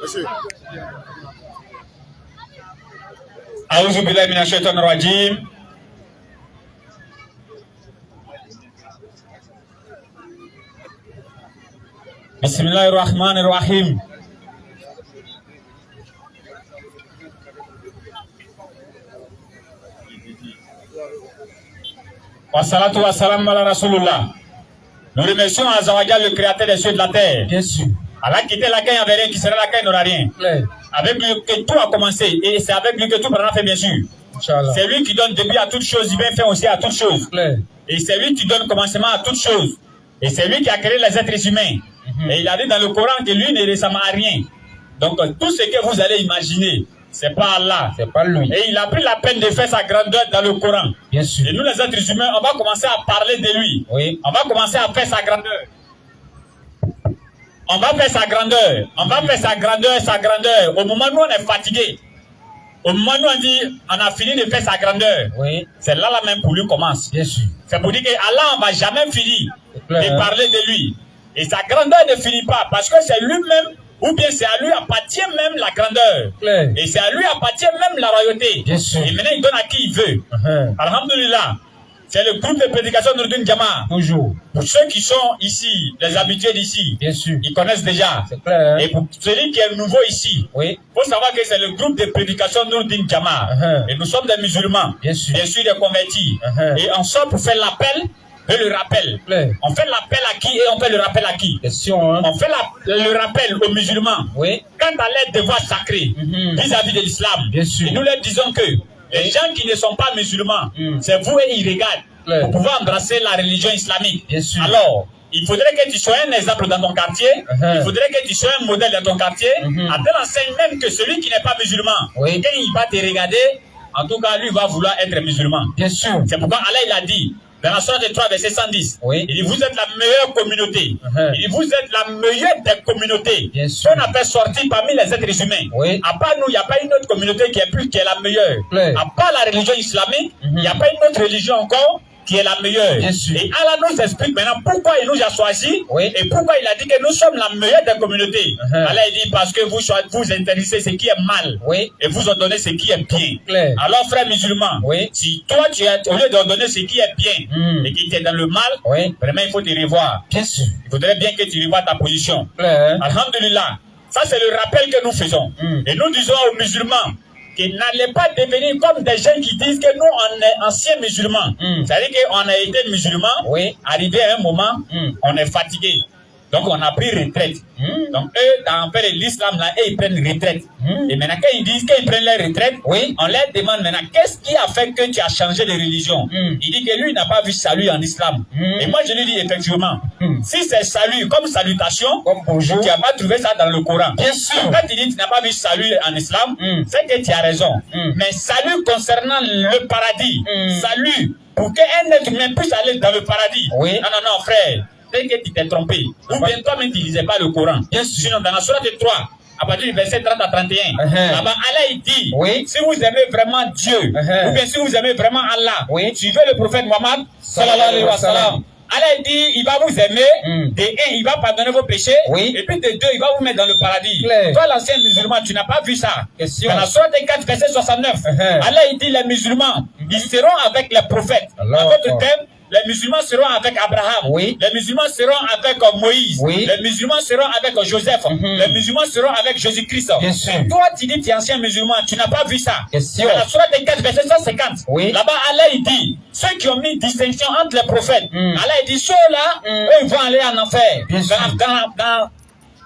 Monsieur. A'udhu billahi minash shaitanir rajim. Bismillahirrahmanirrahim. Wassalatu wassalamu ala rasulullah. Nous remercions Azawajal, le créateur des cieux et de la terre. Bien sûr. Allah qui était l'accueil avait rien, qui sera l'accueil n'aura rien. Ouais. Avec lui que tout a commencé et c'est avec lui que tout prendra fait, bien sûr. C'est lui qui donne début à toutes choses, il vient faire aussi à toutes choses. Ouais. Et c'est lui qui donne commencement à toutes choses. Et c'est lui qui a créé les êtres humains. Et il a dit dans le Coran que lui ne ressemble à rien. Donc tout ce que vous allez imaginer, c'est pas Allah. C'est pas lui. Et il a pris la peine de faire sa grandeur dans le Coran. Bien sûr. Et nous les êtres humains, on va commencer à parler de lui. Oui. On va commencer à faire sa grandeur. On va faire sa grandeur. On va faire sa grandeur, sa grandeur. Au moment où on est fatigué, au moment où on dit on a fini de faire sa grandeur, Oui. c'est là la même pour lui commence. Bien sûr. C'est pour dire que Allah, on va jamais finir clair, de parler de lui. Et sa grandeur ne finit pas parce que c'est lui-même, ou bien c'est à lui appartient même la grandeur. Clair. Et c'est à lui appartient même la royauté. Bien sûr. Et maintenant il donne à qui il veut. Alhamdulillah. C'est le groupe de prédication de Noureddin Jama. Toujours. Pour ceux qui sont ici, les habitués d'ici, Bien sûr. ils connaissent déjà. C'est clair. Hein? Et pour celui qui est nouveau ici, Oui. il faut savoir que c'est le groupe de prédication de Noureddin Jama. Et nous sommes des musulmans, Bien sûr. des convertis. Et on sort pour faire l'appel et le rappel. Clair. On fait l'appel à qui et on fait le rappel à qui? Question, hein? On fait le rappel aux musulmans. Oui. Quant à leur devoir sacré vis-à-vis de l'islam. Bien sûr. Et nous leur disons que les gens qui ne sont pas musulmans, c'est vous et ils regardent. Clair. Pour pouvoir embrasser la religion islamique. Bien sûr. Alors, il faudrait que tu sois un exemple dans ton quartier. Il faudrait que tu sois un modèle dans ton quartier. À telle enseigne même que celui qui n'est pas musulman, Oui. quand il va te regarder, en tout cas, lui va vouloir être musulman. Bien sûr. C'est pourquoi Allah il a dit, dans la sourate 3, verset 110, Oui. il dit, vous êtes la meilleure communauté. Il dit, vous êtes la meilleure des communautés. Bien sûr. On a fait sortir parmi les êtres humains. Oui. À part nous, il n'y a pas une autre communauté qui est la meilleure. Clair. À part la religion islamique, il n'y a pas une autre religion encore qui est la meilleure. Bien sûr. Et Allah nous explique maintenant pourquoi il nous a choisis Oui. et pourquoi il a dit que nous sommes la meilleure des communautés. Allah il dit parce que vous interdisez ce qui est mal Oui. et vous ordonnez ce qui est bien. Clair. Alors frère musulman, Oui. si toi tu es au lieu d'ordonner ce qui est bien et qui est dans le mal, Oui. vraiment il faut te revoir. Bien sûr. Il faudrait bien que tu revoies ta position. Clair. Hein? Alhamdulillah. Ça c'est le rappel que nous faisons. Et nous disons aux musulmans qu'ils n'allaient pas devenir comme des gens qui disent que nous, on est anciens musulmans. C'est-à-dire qu'on a été musulmans, Oui. arrivé à un moment, on est fatigué. Donc on a pris retraite. Donc eux, dans l'islam, là, eux, ils prennent retraite. Et maintenant, quand ils disent qu'ils prennent leur retraite, Oui. on leur demande maintenant, qu'est-ce qui a fait que tu as changé de religion? Il dit que lui, il n'a pas vu salut en islam. Et moi, je lui dis effectivement, si c'est salut comme salutation, Comme bonjour. tu n'as pas trouvé ça dans le Coran. Bien sûr. Quand tu dis que tu n'as pas vu salut en islam, c'est que tu as raison. Mais salut concernant le paradis, salut pour qu'un être humain puisse aller dans le paradis. Oui. Non, non, non, frère. Dès que tu t'es trompé. Ou bien toi-même, tu ne lisais pas le Coran. Bien sûr. Sinon, dans la sourate 3, à partir du verset 30 à 31, là-bas, Allah il dit, Oui. si vous aimez vraiment Dieu, ou bien si vous aimez vraiment Allah, Oui. suivez le prophète Mohammed, sallallahu alayhi wa sallam. Allah il dit, il va vous aimer, de un, il va pardonner vos péchés, Oui. et puis de deux, il va vous mettre dans le paradis. Clair. Toi, l'ancien musulman, tu n'as pas vu ça. Question. Dans la sourate 4, verset 69, Allah il dit, les musulmans, ils seront avec les prophètes. Allah. À votre thème, les musulmans seront avec Abraham. Oui. Les musulmans seront avec Moïse. Oui. Les musulmans seront avec Joseph. Les musulmans seront avec Jésus-Christ. Bien sûr. Toi, tu dis tu es ancien musulman, tu n'as pas vu ça. Question. Dans la sourate 4, verset 150. Oui. Là-bas, Allah il dit, ceux qui ont mis distinction entre les prophètes, Allah il dit, ceux-là, eux, ils vont aller en enfer. Bien sûr.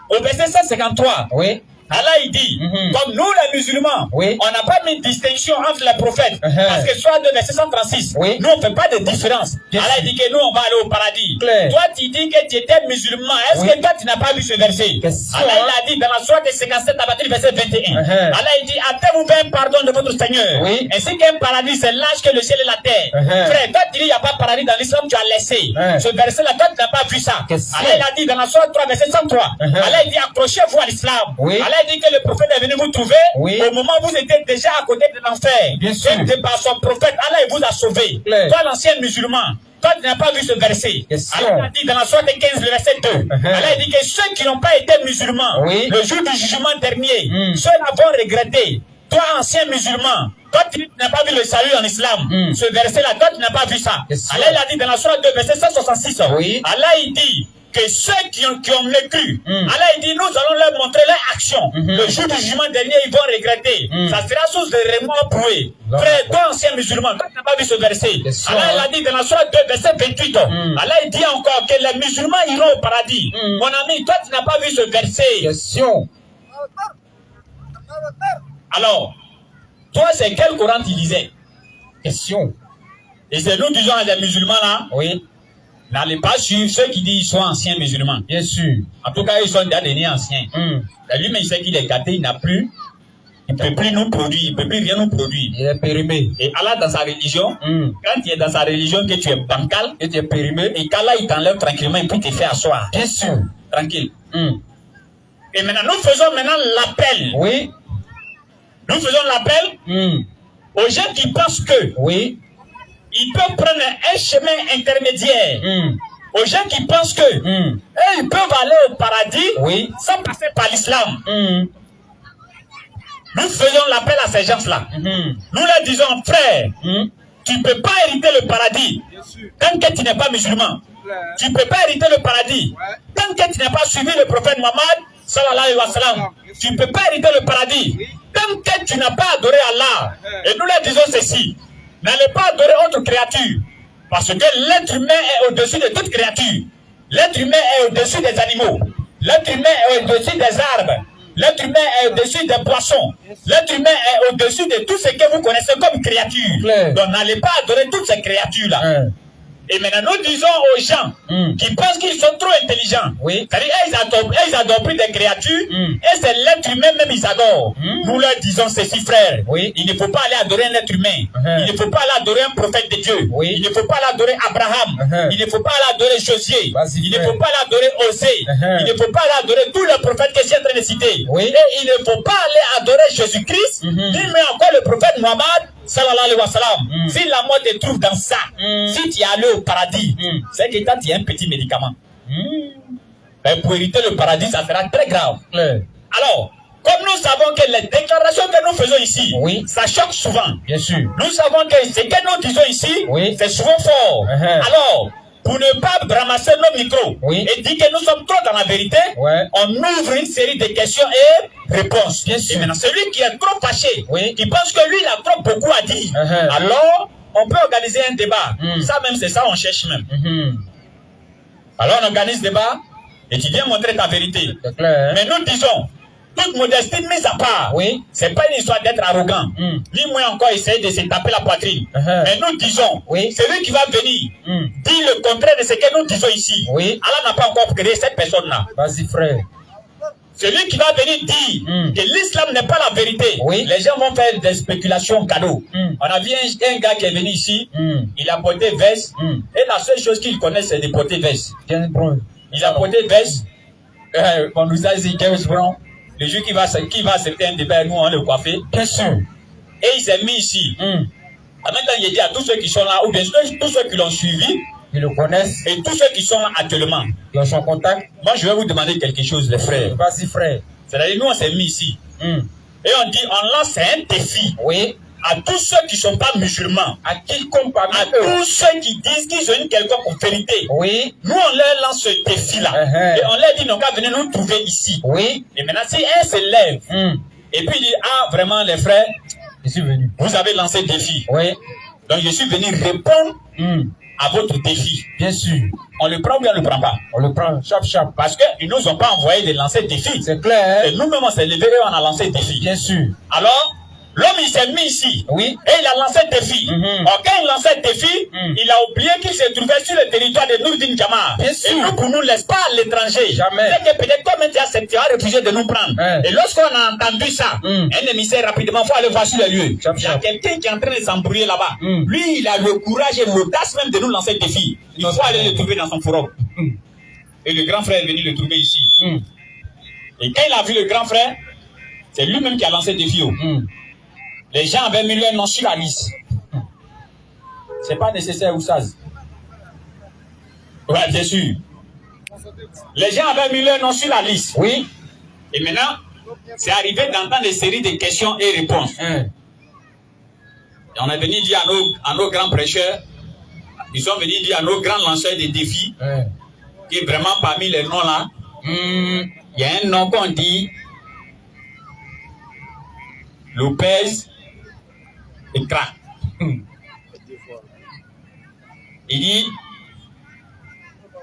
Au verset 153. Oui. Allah il dit, comme nous les musulmans, Oui. on n'a pas mis distinction entre les prophètes. Parce que soit de verset 136, Oui. nous on ne fait pas de différence. Bien Allah sûr. il dit que nous on va aller au paradis. Clair. Toi tu dis que tu étais musulman. Est-ce Oui. que toi tu n'as pas vu ce verset? Question. Allah il a dit dans la sourate 57 à partir du verset 21. Allah il dit, attendez-vous un pardon de votre Seigneur. Oui. Ainsi qu'un paradis c'est large que le ciel et la terre. Frère, toi tu dis il n'y a pas de paradis dans l'islam, tu as laissé. Ce verset là, toi tu n'as pas vu ça. Question. Allah il a dit dans la sourate 3 verset 103. Allah il dit accrochez-vous à l'islam. Oui. Allah il dit que le prophète est venu vous trouver Oui. au moment où vous étiez déjà à côté de l'enfer. Bien sûr. Et par son prophète, Allah il vous a sauvé. Clair. Toi l'ancien musulman, toi tu n'as pas vu ce verset. Question. Allah a dit dans la sourate 15, le verset 2. Allah dit que ceux qui n'ont pas été musulmans, le jour du jugement dernier, ceux-là vont regretter. Toi, ancien musulman, toi tu n'as pas vu le salut en islam. Ce verset-là, toi tu n'as pas vu ça. Allah il a dit dans la sourate 2, verset 166. Allah il dit que ceux qui ont le cru, Allah il dit, nous allons leur montrer leur action. Le jour du jugement dernier, ils vont regretter. Ça sera source de remords pour eux. Frère, toi ancien musulman, toi tu n'as pas vu ce verset. Allah il a dit dans la sourate 2, verset 28. Allah il dit encore que les musulmans iront au paradis. Mon ami, toi tu n'as pas vu ce verset. Question. Alors, toi c'est quel Coran tu lisais? Question. Et c'est nous disons à des musulmans là, Oui. n'allez pas suivre ceux qui disent qu'ils sont anciens musulmans. Bien sûr. En tout cas, ils sont déjà devenus anciens. Lui-même, il sait qu'il est gâté, il n'a plus. Il ne peut plus nous produire, il ne peut plus rien nous produire. Il est périmé. Et Allah, dans sa religion, quand tu es dans sa religion, que tu es bancal, que tu es périmé, et qu'Allah, il t'enlève tranquillement et puis te fait asseoir. Bien sûr. Tranquille. Et maintenant, nous faisons maintenant l'appel. Oui. Nous faisons l'appel aux gens qui pensent que ils peuvent prendre un chemin intermédiaire. Aux gens qui pensent que ils peuvent aller au paradis sans passer par l'islam. Nous faisons l'appel à ces gens-là. Nous leur disons, frère, tu ne peux pas hériter le paradis tant que tu n'es pas musulman. Tu ne peux pas hériter le paradis tant que tu n'as pas suivi le prophète Mohammed sallallahu alayhi wa sallam. Tu ne peux pas hériter le paradis tant que tu n'as pas adoré Allah. Et nous leur disons ceci. N'allez pas adorer autre créature. Parce que l'être humain est au-dessus de toute créature. L'être humain est au-dessus des animaux. L'être humain est au-dessus des arbres. L'être humain est au-dessus des poissons. L'être humain est au-dessus de tout ce que vous connaissez comme créature. Donc n'allez pas adorer toutes ces créatures-là. Et maintenant, nous disons aux gens qui pensent qu'ils sont trop intelligents. C'est-à-dire, ils adorent plus des créatures. Et c'est l'être humain même, ils adorent. Nous leur disons ceci, frère. Il ne faut pas aller adorer un être humain. Il ne faut pas aller adorer un prophète de Dieu. Il ne faut pas aller adorer Abraham. Il ne faut pas aller adorer Josué. Il ne faut pas aller adorer Osée. Il ne faut pas aller adorer tous les prophètes que je suis en train de citer. Et il ne faut pas aller adorer Jésus-Christ, ni même encore le prophète Mohammed. Sallallahu alayhi wa sallam. Si la mort te trouve dans ça, si tu es allé au paradis, c'est que tu as un petit médicament. Ben, pour éviter le paradis, ça sera très grave. Alors, comme nous savons que les déclarations que nous faisons ici, ça choque souvent. Bien sûr. Nous savons que ce que nous disons ici, c'est souvent fort. Alors, pour ne pas ramasser nos micros et dire que nous sommes trop dans la vérité, on ouvre une série de questions et réponses. Et maintenant, celui qui est trop fâché, qui pense que lui, il a trop beaucoup à dire, alors on peut organiser un débat. Ça même, c'est ça, on cherche même. Alors on organise débat et tu viens montrer ta vérité. Mais nous disons, toute modestie mise à part, c'est pas une histoire d'être arrogant, ni moins encore essayer de se taper la poitrine. Mais nous disons, celui qui va venir dire le contraire de ce que nous disons ici, Allah n'a pas encore créé cette personne-là. Vas-y, frère. Celui qui va venir dire que l'islam n'est pas la vérité, les gens vont faire des spéculations cadeaux. On a vu un gars qui est venu ici, il a porté veste, et la seule chose qu'il connaît, c'est de porter veste. Il a porté veste, on nous a dit James Brown. Le jour qui va accepter un débat, nous on le coiffé. Bien sûr. Et il s'est mis ici. Maintenant, il dit à tous ceux qui sont là, ou bien tous ceux qui l'ont suivi, ils le connaissent, et tous ceux qui sont là actuellement, qui ont son contact. Moi, je vais vous demander quelque chose, les frères. Vas-y, frère. C'est-à-dire, nous, on s'est mis ici. Et on dit, on lance un défi. À tous ceux qui ne sont pas musulmans, à tous ceux qui disent qu'ils ont une quelconque vérité, nous on leur lance ce défi-là. Et on leur dit, non, qu'à venir nous trouver ici. Et maintenant, si un se lève, et puis il dit, ah, vraiment, les frères, je suis venu. Vous avez lancé le défi. Donc je suis venu répondre à votre défi. Bien sûr. On le prend ou bien on ne le prend pas? On le prend, chap. Parce qu'ils ne nous ont pas envoyé de lancer le défi. C'est clair. Et nous-mêmes, on s'est levé et on a lancé le défi. Bien sûr. Alors, l'homme, il s'est mis ici. Et il a lancé le défi. Alors, quand il lançait le défi, il a oublié qu'il se trouvait sur le territoire de Nourdine Jama. Et nous, pour nous, laisse pas à l'étranger. Jamais. C'est que peut-être toi-même, tu as accepté, refusé de nous prendre. Et lorsqu'on a entendu ça, un émissaire, rapidement, il faut aller voir sur le lieu. Il y a quelqu'un qui est en train de s'embrouiller là-bas. Lui, il a le courage et l'audace même de nous lancer le défi. Il faut aller le trouver dans son forum. Et le grand frère est venu le trouver ici. Et quand il a vu le grand frère, c'est lui-même qui a lancé le défi. Les gens avaient mis leur nom sur la liste. C'est pas nécessaire, Oussaz. Ouais, bien sûr. Les gens avaient mis leur nom sur la liste. Oui. Et maintenant, c'est arrivé d'entendre des séries de questions et réponses. Et on est venu dire à nos grands prêcheurs, ils sont venus dire à nos grands lanceurs des défis, que vraiment parmi les noms là, il y a un nom qu'on dit Lopez et Crac. Il dit,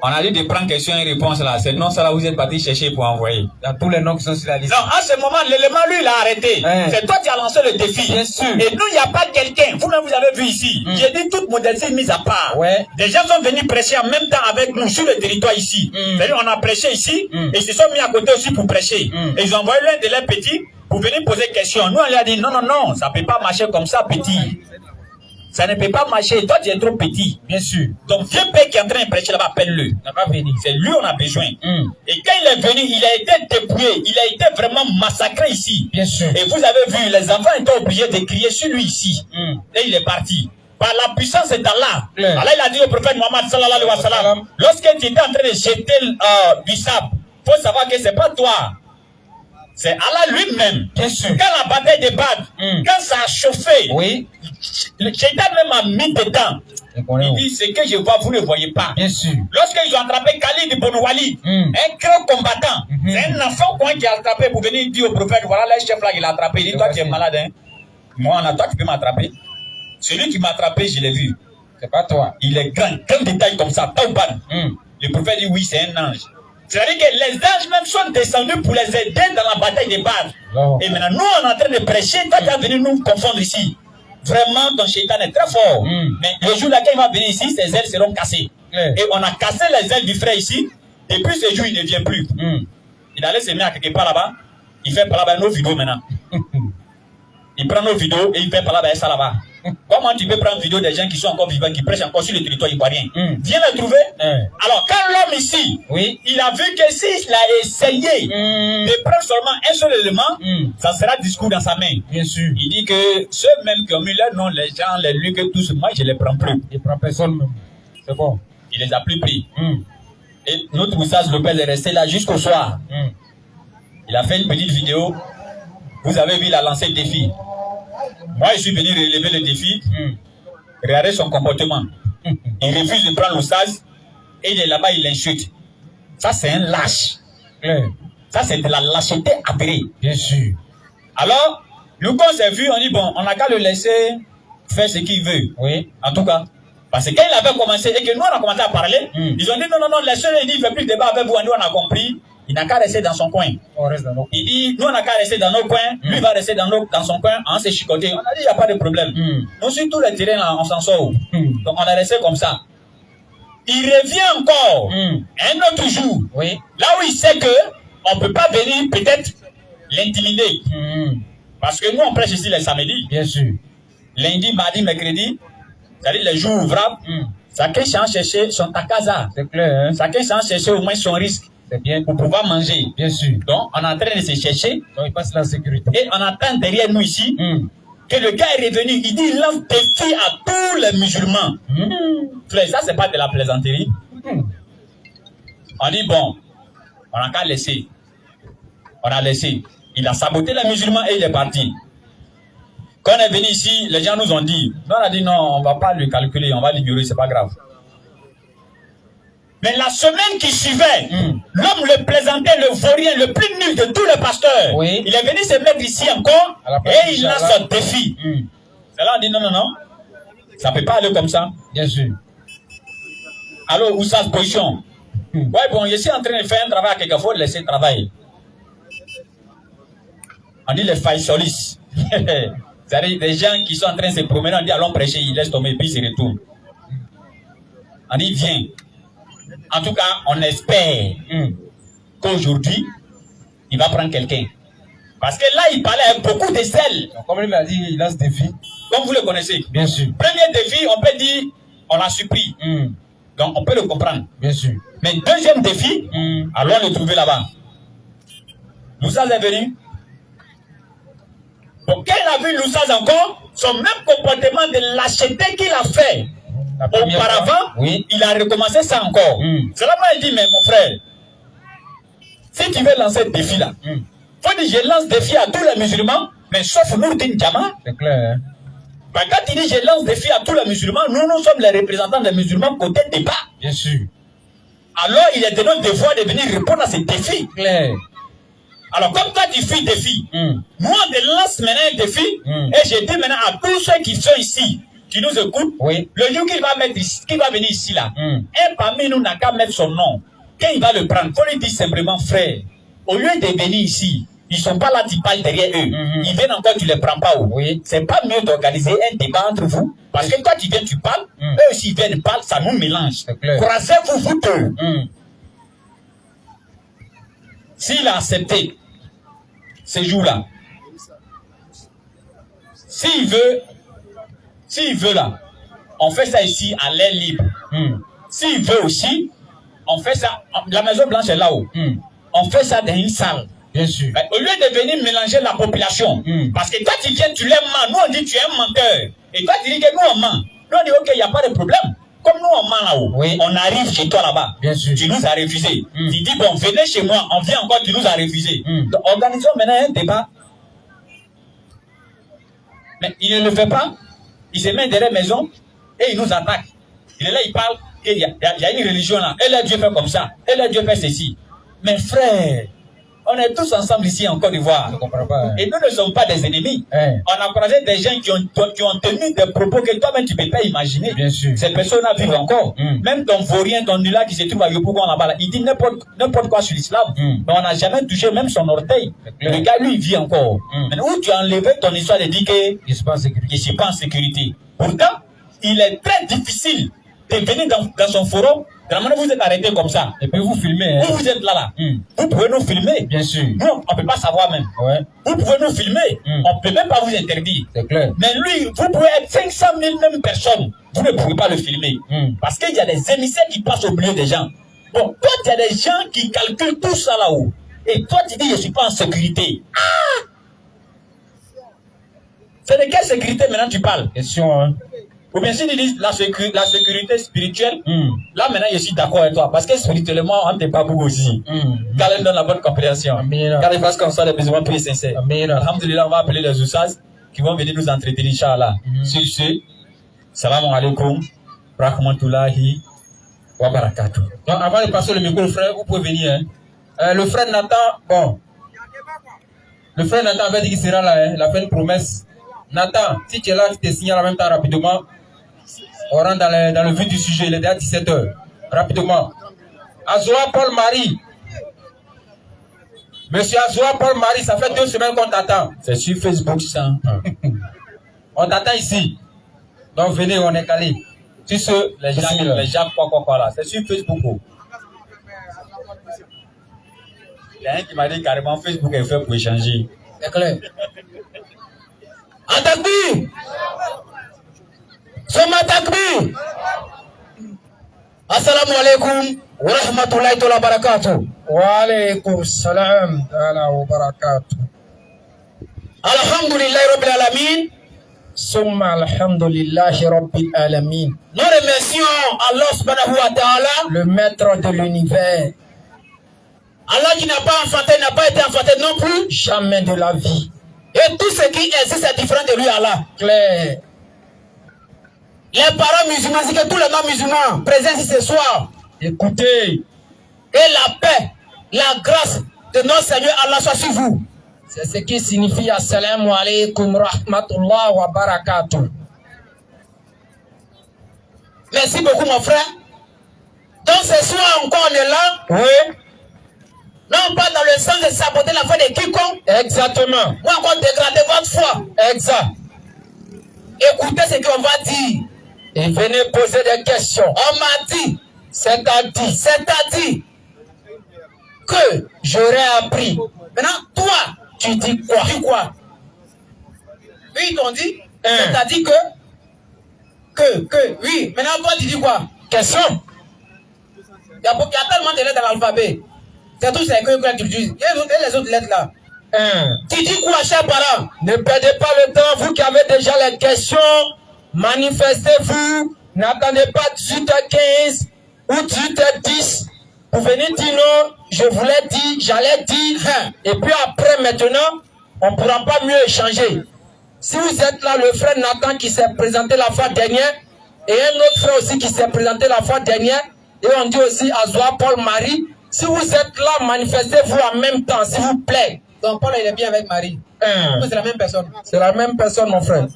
on a dit de prendre question et réponse là. C'est le nom ça là vous êtes parti chercher pour envoyer. Il y a tous les noms qui sont sur la liste. Non, à ce moment, l'élément lui il a arrêté. C'est toi qui as lancé le défi. Bien sûr. Et nous, il n'y a pas quelqu'un. Vous-même, vous avez vu ici. J'ai dit toute modalité mise à part. Ouais. Des gens sont venus prêcher en même temps avec nous sur le territoire ici. C'est-à-dire, on a prêché ici et ils se sont mis à côté aussi pour prêcher. Et ils ont envoyé l'un de leurs petits pour venir poser question. Nous, on lui a dit non, non, non, ça ne peut pas marcher comme ça, petit. Ça ne peut pas marcher. Toi, tu es trop petit. Bien sûr. Donc, vieux père qui est en train de prêcher là-bas, appelle-le. Il n'a pas venu. C'est lui on a besoin. Et quand il est venu, il a été dépouillé. Il a été vraiment massacré ici. Bien sûr. Et vous avez vu, les enfants étaient obligés de crier sur lui ici. Et il est parti. Par la puissance d'Allah. Allah, il a dit au prophète Mohammed sallallahu alayhi wa sallam, lorsque tu étais en train de jeter du sable, il faut savoir que ce n'est pas toi. C'est Allah lui-même. Bien sûr. Quand la bataille de Badr, quand ça a chauffé, Oui. le Shaitan même a mis dedans. Il dit, ce que je vois, vous ne voyez pas. Bien sûr. Lorsqu'ils ont attrapé Khalid ibn Walid, un grand combattant, c'est un enfant qui a attrapé pour venir dire au prophète, voilà le chef là, il a attrapé. Il dit, toi tu es malade, hein. Moi, toi tu peux m'attraper. Celui qui m'a attrapé, je l'ai vu. C'est pas toi. Il est grand, quel détail comme ça, Tauban. Le prophète dit, oui, c'est un ange. C'est-à-dire que les anges même sont descendus pour les aider dans la bataille de Badr. Et maintenant, nous, on est en train de prêcher. Toi, tu es venu nous confondre ici. Vraiment, ton shaitan est très fort. Mais le jour là, quand il va venir ici, ses ailes seront cassées. Et on a cassé les ailes du frère ici. Et puis ce jour, il ne vient plus. Il allait se mettre quelque part là-bas. Il fait par là-bas nos vidéos maintenant. Il prend nos vidéos et il fait par là-bas ça là-bas. Comment tu peux prendre une vidéo des gens qui sont encore vivants, qui prêchent encore sur le territoire ivoirien? Viens les trouver. Alors, quand l'homme ici, il a vu que s'il a essayé de prendre seulement un seul élément, ça sera discours dans sa main. Bien sûr. Il dit que ceux même qui ont mis leur nom, les gens, les lieux que tous, moi je ne les prends plus. Il ne prend personne même. C'est bon. Il les a plus pris. Et notre Moussaz Lopez est resté là jusqu'au soir. Il a fait une petite vidéo. Vous avez vu, il a lancé le défi. Moi, je suis venu relever le défi. Regardez son comportement. Il refuse de prendre l'Oussaz. Et il est là-bas, il l'insulte. Ça, c'est un lâche. Ça, c'est de la lâcheté avérée. Bien sûr. Alors, nous, quand on s'est vu, on dit, bon, on n'a qu'à le laisser faire ce qu'il veut. Oui. En tout cas. Parce que quand il avait commencé, et que nous, on a commencé à parler, ils ont dit, non, non, non, laissez-le, il dit, il ne fait plus de débat avec vous. Nous, on a compris. Il n'a qu'à rester dans son coin. On reste dans nos... Il dit, nous on n'a qu'à rester dans nos coins, lui va rester dans son coin, on s'est chicoté. On a dit, il n'y a pas de problème. Nous, sur tous les terrains, là, on s'en sort. Donc on est resté comme ça. Il revient encore un autre jour, là où il sait qu'on ne peut pas venir peut-être l'intimider. Parce que nous, on prêche ici les samedis. Bien sûr. Lundi, mardi, mercredi, c'est-à-dire les jours ouvrables, chacun s'en chercher son takaza. C'est clair, hein? Chacun s'en chercher au moins son risque. C'est bien. Pour pouvoir manger. Bien sûr. Donc, on est en train de se chercher. Donc, il passe la sécurité. Et on attend derrière nous ici que le gars est revenu. Il dit, il lance défi à tous les musulmans. Frère, ça, c'est pas de la plaisanterie. On dit, bon, on n'a qu'à laisser. On a laissé. Il a saboté les musulmans et il est parti. Quand on est venu ici, les gens nous ont dit, nous on a dit, non, on ne va pas le calculer, on va l'ignorer, c'est pas grave. Mais la semaine qui suivait, l'homme le plaisantait, le vaurien, le plus nul de tous les pasteurs. Il est venu se mettre ici encore et il a son défi. C'est là on dit non, non, non. Ça ne peut pas aller comme ça. Bien sûr. Alors, où ça se position? Ouais, bon, je suis en train de faire un travail à quelqu'un, il faut le laisser travailler. On dit les faillissolis. C'est-à-dire des gens qui sont en train de se promener, on dit allons prêcher, ils laissent tomber, puis ils se retournent. On dit viens. En tout cas, on espère qu'aujourd'hui, il va prendre quelqu'un. Parce que là, il parlait avec beaucoup de sel. Donc, comme il m'a dit, il a ce défi. Comme vous le connaissez. Bien sûr. Premier défi, on peut dire, on l'a surpris. Donc, on peut le comprendre. Bien sûr. Mais deuxième défi, allons le trouver là-bas. Loussaz est venu. Bon, quand il a vu Loussaz encore, son même comportement de lâcheté qu'il a fait, Auparavant, oui. il a recommencé ça encore. C'est là où il dit, mais mon frère, si tu veux lancer le défi là, faut dire, je lance défi à tous les musulmans, mais sauf Nourdine Djama. C'est clair. Hein? Bah, quand il dit, je lance défi à tous les musulmans, nous sommes les représentants des musulmans côté débat. Bien sûr. Alors, il est de notre devoir de venir répondre à ces défis. Clair. Alors, comme toi, tu fuis défi, moi, je lance maintenant un défi, et je dis maintenant à tous ceux qui sont ici, qui nous écoutent, le jour qu'il va mettre ici, qu'il va venir ici, là, un parmi nous n'a qu'à mettre son nom. Quand il va le prendre, il faut lui dire simplement, frère, au lieu de venir ici, ils ne sont pas là, tu parles derrière eux. Ils viennent encore, tu ne les prends pas. C'est pas mieux d'organiser un débat entre vous. Parce que toi, tu viens, tu parles, eux aussi, ils viennent, ils parlent, ça nous mélange. Croisez-vous, vous deux. S'il a accepté ces jours-là, s'il veut là, on fait ça ici à l'air libre. S'il veut aussi, on fait ça, la Maison Blanche est là-haut. On fait ça dans une salle. Bien sûr. Au lieu de venir mélanger la population, parce que toi tu viens, tu l'aimes, nous on dit tu es un menteur. Et toi tu dis que nous on ment. Nous on dit ok, il n'y a pas de problème. Comme nous on ment là-haut, on arrive chez toi là-bas. Bien sûr. Tu nous as refusé. Tu dis bon, venez chez moi, on vient encore, tu nous as refusé. Donc organisons maintenant un débat. Mais il ne le fait pas. Il se met derrière la maison et il nous attaque. Il est là, il parle. Il y a une religion là. Et là, Dieu fait comme ça. Et là, Dieu fait ceci. Mais frère, on est tous ensemble ici en Côte d'Ivoire. Je ne comprends pas. Et nous ne sommes pas des ennemis. On a croisé des gens qui ont tenu des propos que toi-même tu ne peux pas imaginer. Bien sûr. Ces personnes-là vivent encore. Même ton vaurien, ton nulard qui se trouve à Yopougon là-bas, là, il dit n'importe quoi sur l'islam. Mais on n'a jamais touché même son orteil. Le gars, lui, il vit encore. Mais où tu as enlevé ton histoire de dire que je ne suis pas en sécurité. Je ne suis pas en sécurité. Pourtant, il est très difficile de venir dans son forum. De la manière vous êtes arrêté comme ça. Et puis vous filmez. Hein? Vous êtes là. Vous pouvez nous filmer. Bien sûr. Nous, on ne peut pas savoir même. Vous pouvez nous filmer. On ne peut même pas vous interdire. C'est clair. Mais lui, vous pouvez être 500 000 même personnes. Vous ne pouvez pas le filmer. Parce qu'il y a des émissaires qui passent au milieu des gens. Bon, toi, il y a des gens qui calculent tout ça là-haut. Et toi, tu dis, je ne suis pas en sécurité. C'est de quelle sécurité maintenant tu parles? Question, hein? Ou bien si tu dis la sécurité spirituelle, là maintenant je suis d'accord avec toi. Parce que spirituellement, on ne t'est pas beaucoup aussi. Car elle donne la bonne compréhension. Car il fasse qu'on soit des besoins plus sincères. Alhamdulillah, on va appeler les Oussas qui vont venir nous entretenir, Inch'Allah. Sur ce, salam alaikum, rahmatullahi wa barakatuh. Donc avant de passer le micro, frère, vous pouvez venir. Hein? Le frère Nathan, bon. Le frère Nathan avait dit qu'il sera là, hein? Il a fait une promesse. Nathan, si tu es là, tu te signales en même temps rapidement. On rentre dans le vif du sujet, il est déjà 17h. Rapidement. Azoa Paul-Marie. Monsieur Azoa Paul-Marie, ça fait 2 semaines qu'on t'attend. C'est sur Facebook, ça. On t'attend ici. Donc venez, on est calé. Tu sais, les gens, quoi, là. C'est sur Facebook. Il y a un qui m'a dit carrément Facebook est fait pour échanger. C'est clair. Atakbir! Soma takbir! Assalamu alaikum wa rahmatullahi wa barakatuh. Wa alaikum salam wa barakatuh. Alhamdulillahi rabbil alamin. Summa alhamdulillahi rabbil alamin. Nous remercions Allah subhanahu wa ta'ala, le maître de l'univers. Allah qui n'a pas enfanté, n'a pas été enfanté non plus. Jamais de la vie. Et tout ce qui existe est différent de lui, Allah. Clair. Les parents musulmans, c'est que tous les non-musulmans présents ici ce soir. Écoutez. Et la paix, la grâce de notre Seigneur Allah soit sur vous. C'est ce qui signifie Assalamu alaikum rahmatullah wa barakatuh. Merci beaucoup, mon frère. Donc ce soir encore, on est là. Oui. Là, on parle dans le sens de saboter la foi de quiconque. Exactement. Ou encore dégrader votre foi. Exact. Écoutez ce qu'on va dire. Et venez poser des questions. On m'a dit. C'est-à-dire que j'aurais appris. Maintenant, toi, tu dis quoi? Tu dis quoi? Oui, ils t'ont dit. C'est-à-dire que, oui. Maintenant, toi, tu dis quoi? Question. Il y a tellement de lettres dans l'alphabet. C'est tout ce que tu dis. Et les autres lettres là. Tu dis quoi, chers parents? Ne perdez pas le temps, vous qui avez déjà les questions, manifestez-vous N'attendez pas 18h15 ou 18h10 pour venir dire non, je voulais dire, j'allais dire, et puis après maintenant, on ne pourra pas mieux échanger. Si vous êtes là, le frère Nathan qui s'est présenté la fois dernière, et un autre frère aussi qui s'est présenté la fois dernière, et on dit aussi Azoa Paul Marie, si vous êtes là, manifestez-vous en même temps, s'il vous plaît. Donc Paul il est bien avec Marie. C'est la même personne. C'est la même personne, mon frère.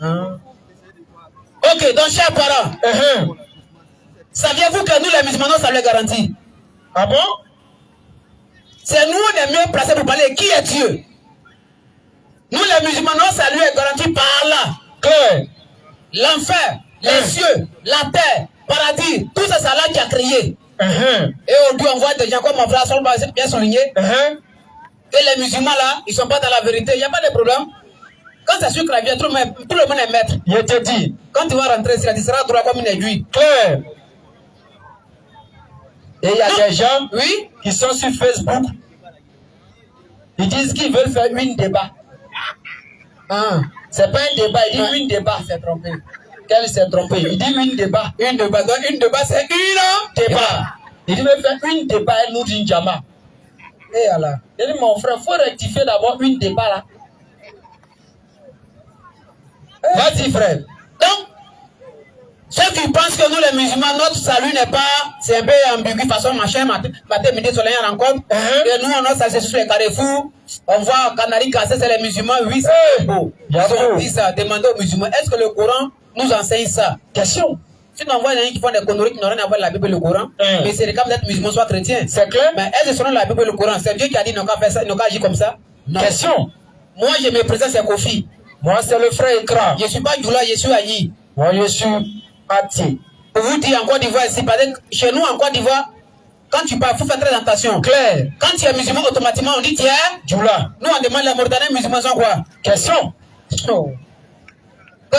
Ok, donc chers parents, saviez-vous que nous les musulmans, ça le garantit? Ah bon? C'est nous les mieux placés pour parler. Qui est Dieu? Nous les musulmans, ça lui est garanti par Allah. Claire. L'enfer, les cieux, la terre, paradis, tout ça, c'est Allah qui a créé. Et aujourd'hui, on voit des gens comme mon frère Sol bien souligné. Et les musulmans là, ils ne sont pas dans la vérité. Il n'y a pas de problème. Quand ça suit la vie, tout le monde est maître. Je te dis. Quand tu vas rentrer ici, tu seras droit comme une aiguille. Claire. Et il y a des gens oui, qui sont sur Facebook. Ils disent qu'ils veulent faire une débat. C'est pas un débat, il dit une débat. Il s'est trompé. Qu'elle s'est trompée. Il dit une débat. Une débat. Donc une débat, c'est une débat. Il dit veut faire une débat, elle nous dit Jama. Et Allah. Il dit mon frère, il faut rectifier d'abord une débat là. Vas-y frère. Donc, ceux qui pensent que nous les musulmans, notre salut n'est pas, c'est un peu ambigu, façon machin, matin, midi, soleil en rencontre. Et nous, on a ça, c'est sur les carrefours. On voit Canary cassé, c'est les musulmans. Oui, c'est beau. Ils ont dit ça, demandez aux musulmans, est-ce que le Coran nous enseigne ça? Question. Si on voit des gens qui font des conneries qui n'ont rien à voir avec la Bible et le Coran, mais c'est le cas d'être musulman, soit chrétien. C'est clair. Mais est-ce que selon la Bible et le Coran, c'est Dieu qui a dit non qu'à faire ça, non qu'à agir comme ça? Non. Question. Moi, je me présente, c'est Kofi. Moi, c'est le frère Ekra. Je ne suis pas Djoula, je suis Ayi. Moi, je suis Ati. Pour vous dire en Côte d'Ivoire, ici, chez nous en Côte d'Ivoire, quand tu parles, il faut faire très attention. Claire. Quand tu es musulman, automatiquement, on dit tiens, Djoula. nous on demande les Mauritaniens musulmans sont quoi? Question. Non.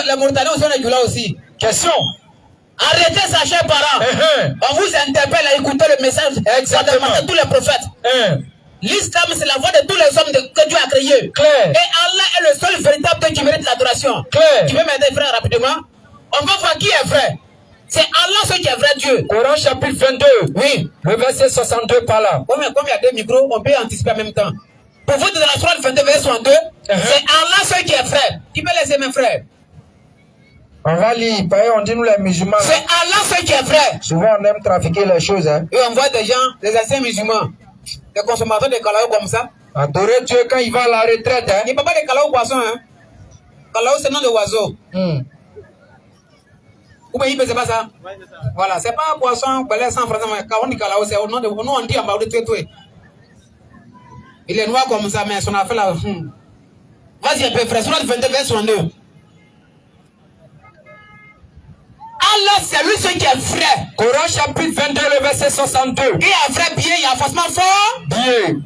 Les Mauritaniens sont les Djoula aussi. Question. Arrêtez ça, chers parents. On vous interpelle à écouter le message. Exactement. De tous les prophètes. L'islam, c'est la voie de tous les hommes que Dieu a créés. Claire. Et Allah est le seul véritable Dieu qui mérite l'adoration. Claire. Tu veux m'aider, frère, rapidement? On va voir qui est vrai. C'est Allah seul qui est vrai Dieu. Coran chapitre 22. Oui. Le verset 62 par là. Comme il y a deux micros, on peut anticiper en même temps. Pour vous, dans la sourate 22, verset 62, c'est Allah seul qui est vrai. Qui peut laisser mes frères? On va lire. On dit nous les musulmans. C'est Allah seul qui est vrai. Souvent, on aime trafiquer les choses. Hein. Et on voit des gens, des anciens musulmans, des consommateurs de calao comme ça. Adorer Dieu quand il va à la retraite. Hein. Il n'y a pas de calao poisson. Hein. Calao, c'est le nom de oiseau. Ou bien c'est pas ça? Voilà, c'est pas un poisson, belé sans français, mais quand on dit calao, c'est au nom de. Nous on dit en bas de tout. Il est noir comme ça, mais son affaire là. Vas-y un peu, frère, sur le 22, verset 62. Allah, c'est lui seul qui est vrai. Coran chapitre 22, le verset 62. Il y a vrai bien, il y a forcément fort. Bien.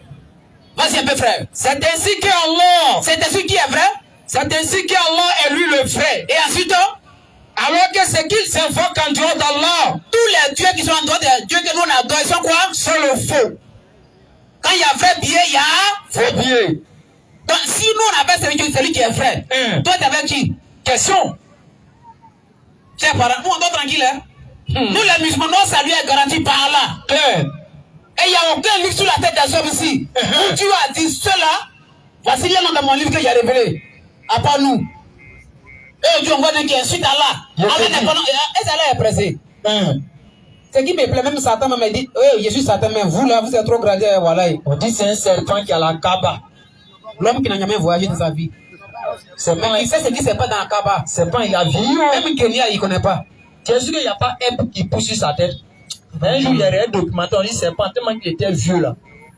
Vas-y un peu, frère. C'est ainsi qu'Allah. C'est ainsi qui est vrai. C'est ainsi qu'Allah est lui le vrai. Et ensuite, alors que ce qu'il s'invoque en dehors d'Allah, tous les dieux qui sont en dehors des dieux que nous on adore, ils sont quoi? C'est le faux. Quand il y a vrai bien, il y a faux bien. Donc si nous on avait celui qui est vrai, toi tu avec qui? Question. Chers parents, nous on dort tranquille. Hein? Nous les musulmans, notre salut est garanti par Allah. Claire. Et il n'y a aucun livre sur la tête des hommes ici. Où Dieu a dit cela, voici le nom de mon livre que j'ai révélé. À part nous. Et Dieu on voit qui insulte Allah. Allah n'est pas non. Est-ce Allah est pressé? Ce qui me plaît, même Satan m'a dit, oui, je suis Satan, mais vous là, vous êtes trop gradé, voilà. On dit c'est un serpent qui a la Kaaba. L'homme qui n'a jamais voyagé de sa vie. Mais il sait ce qui se passe dans la Kaaba. Serpent, il a vu. Même Kenya, il ne connaît pas. Tu es sûr qu'il n'y a pas un qui pousse sur sa tête? Un jour, il y a un documentaire, on dit serpent, tellement qu'il était vieux là.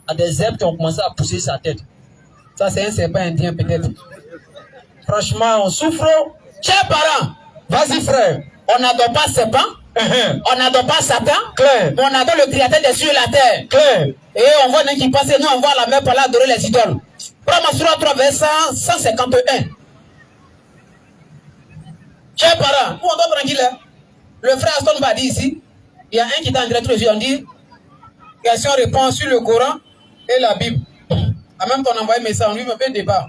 À des herbes qui ont commencé à pousser sa tête. Ça, c'est un serpent indien peut-être. Franchement, on souffre. Chers parents, vas-y frère. On n'adore pas serpent. On n'adore pas Satan. Claire. On adore le créateur des cieux et la terre. Claire. Et on voit des qui passent, nous on voit la mer par là adorer les idoles. Prends ma surah 3 verset 151. Chers parents, nous on dort tranquille. Le frère Aston m'a dit ici, il y a un qui est en direct tous les jours, on dit question-réponse sur le Coran et la Bible. En même temps, on envoie un message, on lui fait un débat.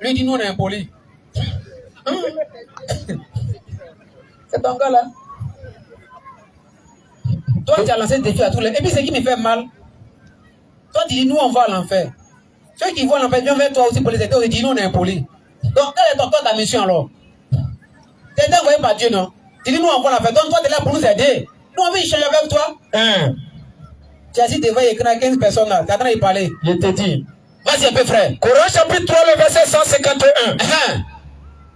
Lui dit nous on est impoli. C'est ton gars là. Toi, tu as lancé le défi à tous les... Et puis, ce qui me fait mal, toi, tu dis, nous, on va à l'enfer. Ceux qui vont à l'enfer viennent vers toi aussi pour les aider. On dit, nous, on est impolis. Donc, quelle est ta mission alors? Tu es envoyé par Dieu, non? Tu dis, nous, on va à l'enfer. Donc, toi, tu es là pour nous aider. Nous, on veut échanger avec toi. Tu as dit, devant écrire 15 personnes là. Tu es en train de parler. Je te dis. Vas-y un peu, frère. Coran chapitre 3, le verset 151.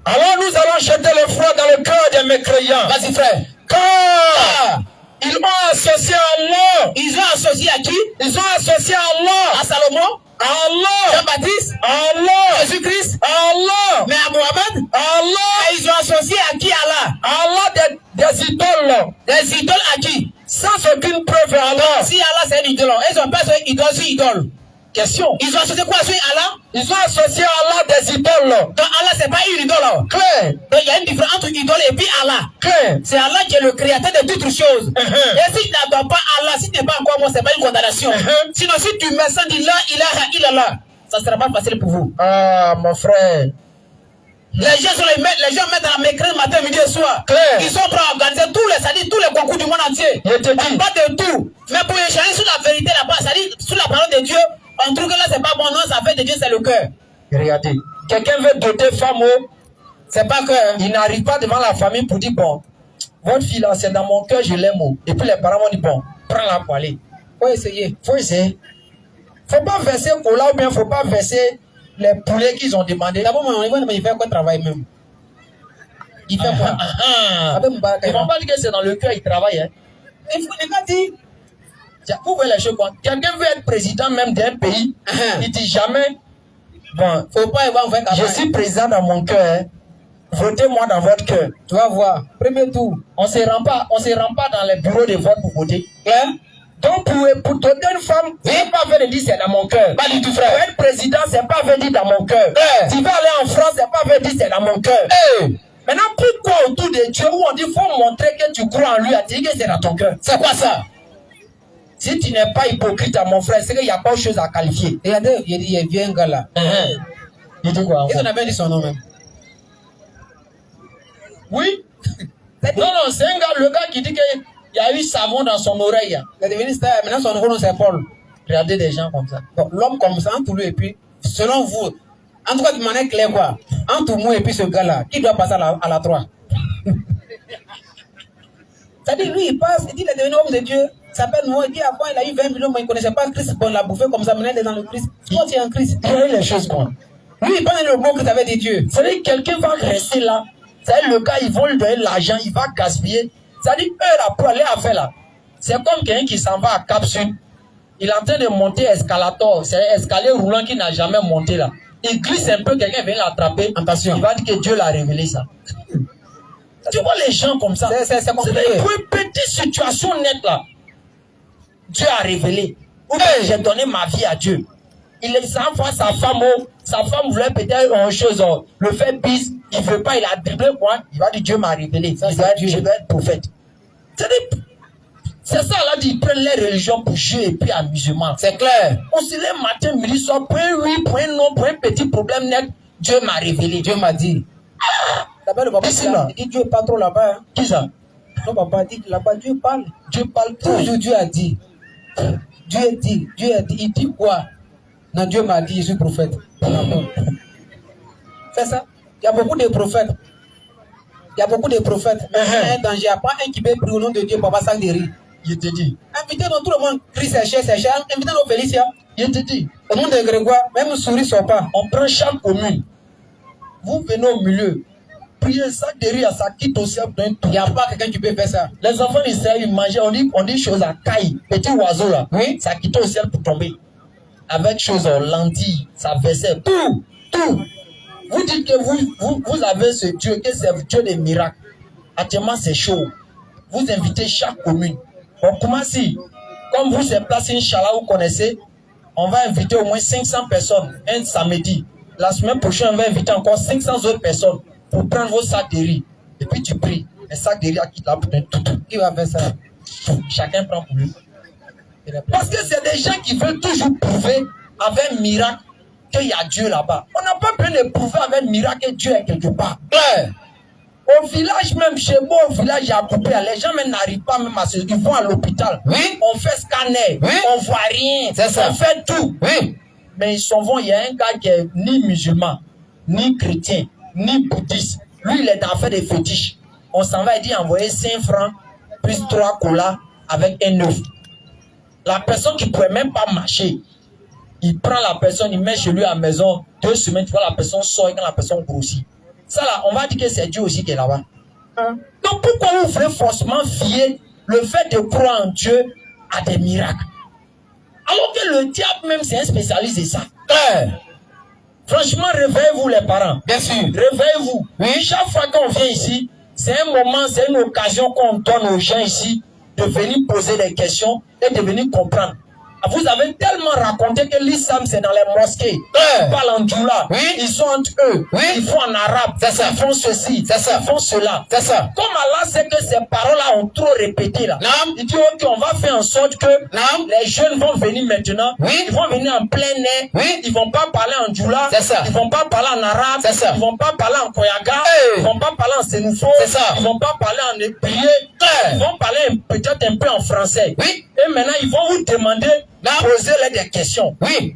Alors nous allons jeter le froid dans le cœur des mécréants. Vas-y, frère. Car ils ont associé Allah. Ils ont associé à qui? Ils ont associé Allah. À Salomon? Allah. Jean-Baptiste? Allah. Jésus-Christ? Allah. Mais à Mohamed? Allah. Et ils ont associé à qui Allah? Allah des idoles. Des idoles à qui? Sans aucune preuve à Allah. Si Allah c'est un idole, ils ont pas associé idole sur idole. Question. Ils ont associé quoi sur Allah? Ils ont associé Allah des idoles. Donc Allah c'est pas une idole. Claire. Donc il y a une différence entre idole et puis Allah. Claire. C'est Allah qui est le créateur de toutes choses. Et si tu n'adores pas Allah, si tu n'es pas encore moi, c'est pas une condamnation. Sinon si tu mets ça dit la ilaha illallah, ça sera pas facile pour vous. Ah mon frère. Les gens mettent dans la mécréance matin, midi et soir. Claire. Ils sont prêts à organiser tous les concours du monde entier. Je te dis. Pas de tout. Mais pour échanger sur la vérité là-bas, c'est-à-dire sur la parole de Dieu, on trouve que là c'est pas bon, non, ça fait de Dieu, c'est le cœur. Regardez. Quelqu'un veut doter femme, c'est pas que. Il n'arrive pas devant la famille pour dire bon, votre fille là, c'est dans mon cœur, je l'aime. Et puis les parents vont dire bon, prends-la pour aller. Faut essayer. Faut essayer. Faut pas verser cola ou bien faut pas verser les poulets qu'ils ont demandé. D'abord, il fait quoi travail même? Il fait quoi? Ils vont pas dire que c'est dans le cœur, il travaille. Hein. Il faut les gars dire. Vous voyez les choses quoi? Quelqu'un veut être président même d'un pays, il dit jamais, bon, faut pas y voir, je suis président dans mon cœur, hein. Votez-moi dans votre cœur. Tu vas voir. Premier tour. On se rend pas dans les bureaux de vote pour voter. Hein? Donc pour doter une femme, c'est pas veut dire c'est dans mon cœur. Pas du tout, frère. Pour être président, c'est pas veut dire dans mon cœur. Tu vas aller en France, c'est pas veut dire c'est dans mon cœur. Maintenant, pourquoi autour de Dieu où on dit faut montrer que tu crois en lui, à dire que c'est dans ton cœur? C'est quoi ça? Si tu n'es pas hypocrite à mon frère, c'est qu'il n'y a pas autre chose à qualifier. Regardez, il vient un gars là. Il dit quoi? Ils en avaient dit son nom même. Oui. Non, c'est un gars, le gars qui dit qu'il y a eu savon dans son oreille. Il est devenu star, maintenant son nom c'est Paul. Regardez des gens comme ça. Donc l'homme comme ça, entre lui et puis, selon vous, en tout cas de manière claire quoi, entre moi et puis ce gars là, qui doit passer à la 3? C'est-à-dire lui il passe, il dit il est devenu homme de Dieu. Il s'appelle Noé, il dit avant il a eu 20 millions, mais il ne connaissait pas Christ, bon, il l'a bouffé comme ça, maintenant il est dans le Christ. Toi tu es en Christ. Il y a eu les choses quoi. Lui il parle le mot que tu avais dit Dieu. C'est-à-dire que quelqu'un va rester là. C'est-à-dire le gars, ils vont lui donner l'argent, il va gaspiller. C'est-à-dire eux là, pour aller à faire là. C'est comme quelqu'un qui s'en va à Cap Sud. Il est en train de monter escalator. C'est un escalier roulant qui n'a jamais monté là. Il glisse un peu, quelqu'un vient l'attraper. Attention. Il va dire que Dieu l'a révélé ça. Tu vois les gens comme ça. C'est compliqué. C'est une petite situation nette là. Dieu a révélé. Ou bien j'ai donné ma vie à Dieu. Il est sans fois sa femme voulait peut-être une chose, le fait bis, il veut pas, il a dribblé quoi. Il va dire Dieu m'a révélé. Ça, je dois être prophète. C'est ça là, ils prennent les religions pour jeu et puis amusement. C'est clair. On se lève matin, midi, soir, pour un oui, pour un non, pour un petit problème net. Dieu m'a révélé. Dieu m'a dit. D'abord le papa il dit Dieu pas trop là-bas. Hein. Qui ça? Non, papa dit là-bas Dieu parle. Dieu parle toujours. Dieu a dit. Dieu dit. Il dit quoi? Non, Dieu m'a dit, je suis prophète. C'est ça. Il y a beaucoup de prophètes. Mais il y a un danger. Il n'y a pas un qui peut prier au nom de Dieu pour pas sac de riz. Je te dis. Invitez dans tout le monde. Christ c'est cher. Invitez nos Félicia. Je te dis. Au monde de Grégoire, même souris ne sort pas. On prend chaque commune. Vous venez au milieu. Priez sac de riz à ça quitte au ciel d'un tout. Il n'y a pas quelqu'un qui peut faire ça. Les enfants d'Israël, ils mangeaient. On dit choses à caille. Petit oiseau là. Oui. Ça quitte au ciel pour tomber. Avec choses en lentilles, ça versait tout. Vous dites que vous avez ce Dieu, que c'est le Dieu des miracles. Actuellement, c'est chaud. Vous invitez chaque commune. On commence ici. Comme vous, c'est place Inch'Allah, vous connaissez, on va inviter au moins 500 personnes un samedi. La semaine prochaine, on va inviter encore 500 autres personnes pour prendre vos sacs de riz. Et puis tu pries. Les sacs de riz à qui là pour tout. Qui va faire ça? Chacun prend pour lui. Parce que c'est des gens qui veulent toujours prouver avec un miracle qu'il y a Dieu là-bas. On n'a pas besoin de prouver avec un miracle que Dieu est quelque part. Au village, même chez moi, au village, il y a coupé. Les gens même n'arrivent pas même à se... Ils vont à l'hôpital. Oui. On fait scanner. Oui. On voit rien. C'est ça. On fait tout. Oui. Mais ils s'en vont. Il y a un gars qui est ni musulman, ni chrétien, ni bouddhiste. Lui, il est dans fait des fétiches. On s'en va, il dit envoyer 5 francs plus 3 colas avec un œuf. La personne qui ne pouvait même pas marcher, il prend la personne, il met chez lui à la maison. 2 semaines, tu vois, la personne sort et quand la personne grossit. Ça là, on va dire que c'est Dieu aussi qui est là-bas. Donc pourquoi vous voulez forcément fier le fait de croire en Dieu à des miracles? Alors que le diable même c'est un spécialiste de ça. Franchement, réveillez-vous les parents. Bien sûr. Réveillez-vous. Oui. Chaque fois qu'on vient ici, c'est un moment, c'est une occasion qu'on donne aux gens ici de venir poser des questions et de venir comprendre. Vous avez tellement raconté que l'islam c'est dans les mosquées. Ils parlent en djoula. Oui. Ils sont entre eux. Oui. Ils font en arabe. C'est ça. Ils font ceci. C'est ça. Ils font cela. C'est ça. Comme Allah sait que ces paroles-là ont trop répété là. Non. Il dit ok, on va faire en sorte que Non. les jeunes vont venir maintenant. Oui. Ils vont venir en plein air. Oui. Ils vont pas parler en djoula. C'est ça. Ils vont pas parler en arabe. C'est ça. Ils vont pas parler en koyaga. Hey. Ils vont pas parler en sénoufo. C'est ça. Ils vont pas parler en ébrié. Ils vont parler peut-être un peu en français. Oui. Et maintenant, ils vont vous demander de poser des questions. Oui.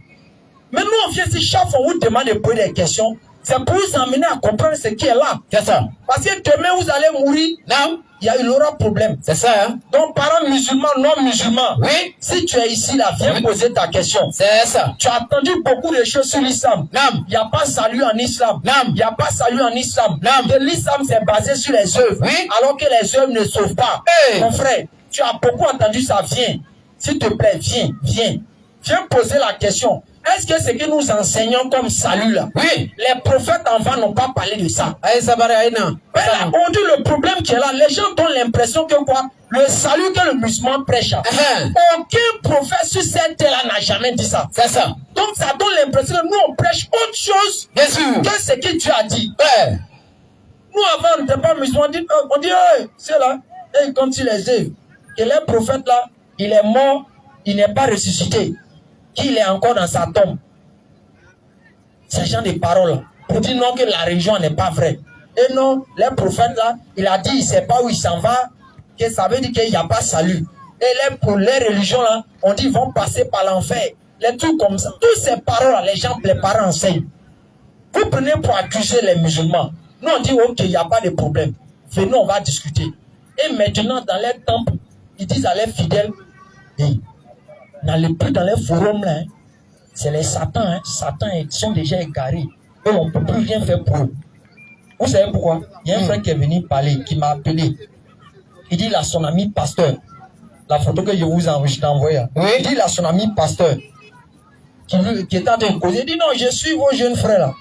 Mais nous, on vient ici, chaque fois, on vous demande de poser des questions. C'est pour vous amener à comprendre ce qui est là. C'est ça. Parce que demain, vous allez mourir. Non. Il aura problème. C'est ça, hein? Donc, parents musulmans, non musulmans. Oui. Si tu es ici, là, viens poser ta question. C'est ça. Tu as entendu beaucoup de choses sur l'islam. Non. Il n'y a pas salut en islam. Non. Il n'y a pas salut en islam. Non. Que l'islam, c'est basé sur les œuvres. Oui. Alors que les œuvres ne sauvent pas. Hey. Mon frère, tu as beaucoup entendu ça. Viens. S'il te plaît, viens. Viens. Viens poser la question. Est-ce que ce que nous enseignons comme salut là, Oui. les prophètes enfants n'ont pas parlé de ça? Aïe, ça va, aïe, non. Mais là, on dit le problème qui est là, les gens ont l'impression que quoi? Le salut que le musulman prêche, aucun prophète sur cette terre-là n'a jamais dit ça. C'est ça. Donc ça donne l'impression que nous on prêche autre chose Bien sûr. que ce que Dieu a dit. Ouais. Nous avant on n'était pas musulmans, on dit hey, c'est là, et comme si les œuvres, que le prophète là, il est mort, il n'est pas ressuscité, qu'il est encore dans sa tombe. Ce genre de paroles pour dire non que la religion n'est pas vraie. Et non, le prophète là, il a dit il ne sait pas où il s'en va, que ça veut dire qu'il n'y a pas salut. Et pour les religions là, on dit ils vont passer par l'enfer. Les trucs comme ça. Toutes ces paroles là, les gens, les parents enseignent. Vous prenez pour accuser les musulmans. Nous on dit ok, il n'y a pas de problème. Venez, on va discuter. Et maintenant dans les temples, ils disent à leurs fidèles, hey, n'allez plus dans les forums là. Hein. C'est les satans, hein. Satans ils sont déjà égarés. Et on ne peut plus rien faire pour eux. Vous savez pourquoi? Il y a un frère qui est venu parler, qui m'a appelé. Il dit il a son ami pasteur. La photo que je vous ai envoyée. Oui. Il dit il a son ami pasteur. Qui est en train de causer. Il dit non, je suis vos jeunes frères là.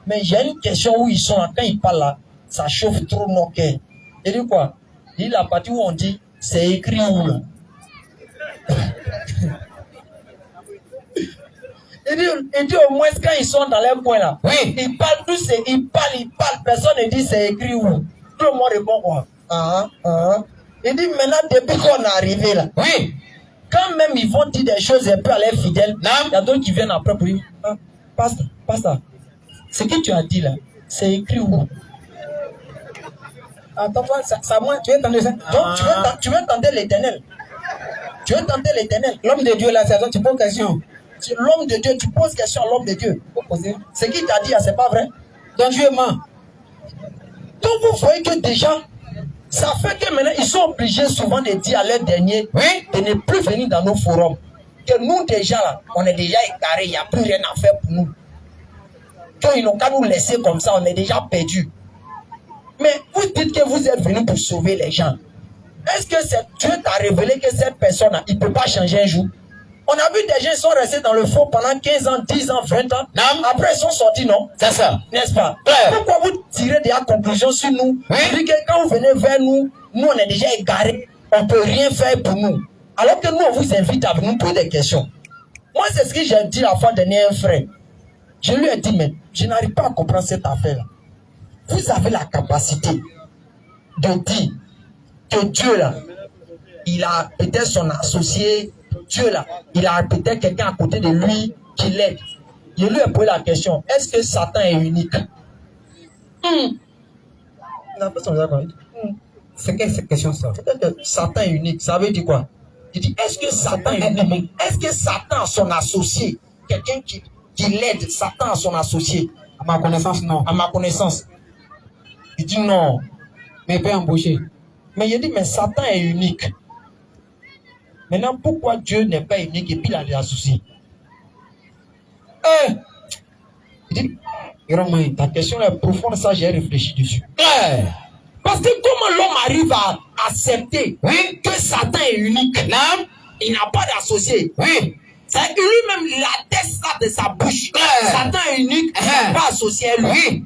Mais j'ai une question où ils sont là. Quand ils parlent là, ça chauffe trop nos cœurs. Il dit quoi? Il dit la partie où on dit c'est écrit où là? Il dit au moins quand ils sont dans les coins là, oui. Ils parlent tous, ils parlent, personne ne dit c'est écrit où. Tout le monde répond quoi? Il dit maintenant depuis qu'on est arrivé là, oui. Quand même ils vont dire des choses un peu à leurs fidèles, il y a d'autres qui viennent après pour dire pasteur, ce que tu as dit là, c'est écrit où? Attends, ça moi, tu veux tenter ça? Donc tu veux tenter l'Éternel. Tu veux tenter l'Éternel. L'homme de Dieu là, c'est tu poses question. L'homme de Dieu, tu poses question à l'homme de Dieu. Ce qu'il t'a dit, c'est pas vrai. Donc Dieu ment. Donc vous voyez que déjà, ça fait que maintenant, ils sont obligés souvent de dire à leurs derniers, de ne plus venir dans nos forums. Que nous déjà là, on est déjà égarés, il n'y a plus rien à faire pour nous. Qu'ils n'ont qu'à nous laisser comme ça, on est déjà perdus. Mais vous dites que vous êtes venus pour sauver les gens. Est-ce que Dieu t'a révélé que cette personne-là, il ne peut pas changer un jour? On a vu des gens qui sont restés dans le faux pendant 15 ans, 10 ans, 20 ans. Non. Après, ils sont sortis, non? C'est ça. N'est-ce pas? Pourquoi vous tirez des conclusions sur nous? Vous dites que quand vous venez vers nous, nous, on est déjà égarés. On ne peut rien faire pour nous. Alors que nous, on vous invite à venir poser des questions. Moi, c'est ce que j'ai dit la fois dernière à un frère. Je lui ai dit, mais je n'arrive pas à comprendre cette affaire-là. Vous avez la capacité de dire que Dieu, là, il a peut-être son associé. Dieu là, il a peut-être quelqu'un à côté de lui qui l'aide. Je lui ai posé la question, est-ce que Satan est unique? C'est quelle cette question ça? Satan est unique. Ça veut dire quoi? Il dit, est-ce que Satan est unique? Est-ce que Satan a son associé? Quelqu'un qui l'aide, Satan a son associé? À ma connaissance, non. À ma connaissance. Il dit non. Mais il peut embaucher. Mais il dit, mais Satan est unique. Maintenant, pourquoi Dieu n'est pas unique et puis il a des associés? Il dit, ta question est profonde, ça j'ai réfléchi dessus. Parce que comment l'homme arrive à accepter que Satan est unique? Non, il n'a pas d'associé. Oui. C'est lui-même, il atteste ça de sa bouche. Satan est unique, il n'est pas associé à lui. Oui.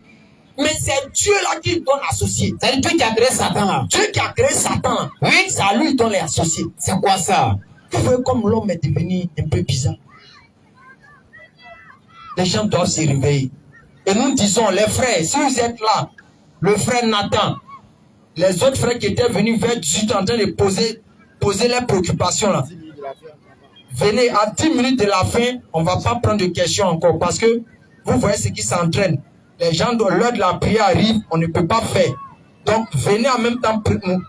Mais c'est Dieu là qui donne associé. C'est Dieu qui a créé Satan là. Dieu qui a créé Satan là. Oui. C'est à lui qui donne les associés. C'est quoi ça? Vous voyez comme l'homme est devenu un peu bizarre. Les gens doivent se réveiller. Et nous disons, les frères, si vous êtes là, le frère Nathan, les autres frères qui étaient venus vers 18 en train de poser leurs préoccupations là. Venez, à 10 minutes de la fin, on ne va pas prendre de questions encore parce que vous voyez ce qui s'entraîne. Les gens, l'heure de la prière arrive, on ne peut pas faire. Donc, venez en même temps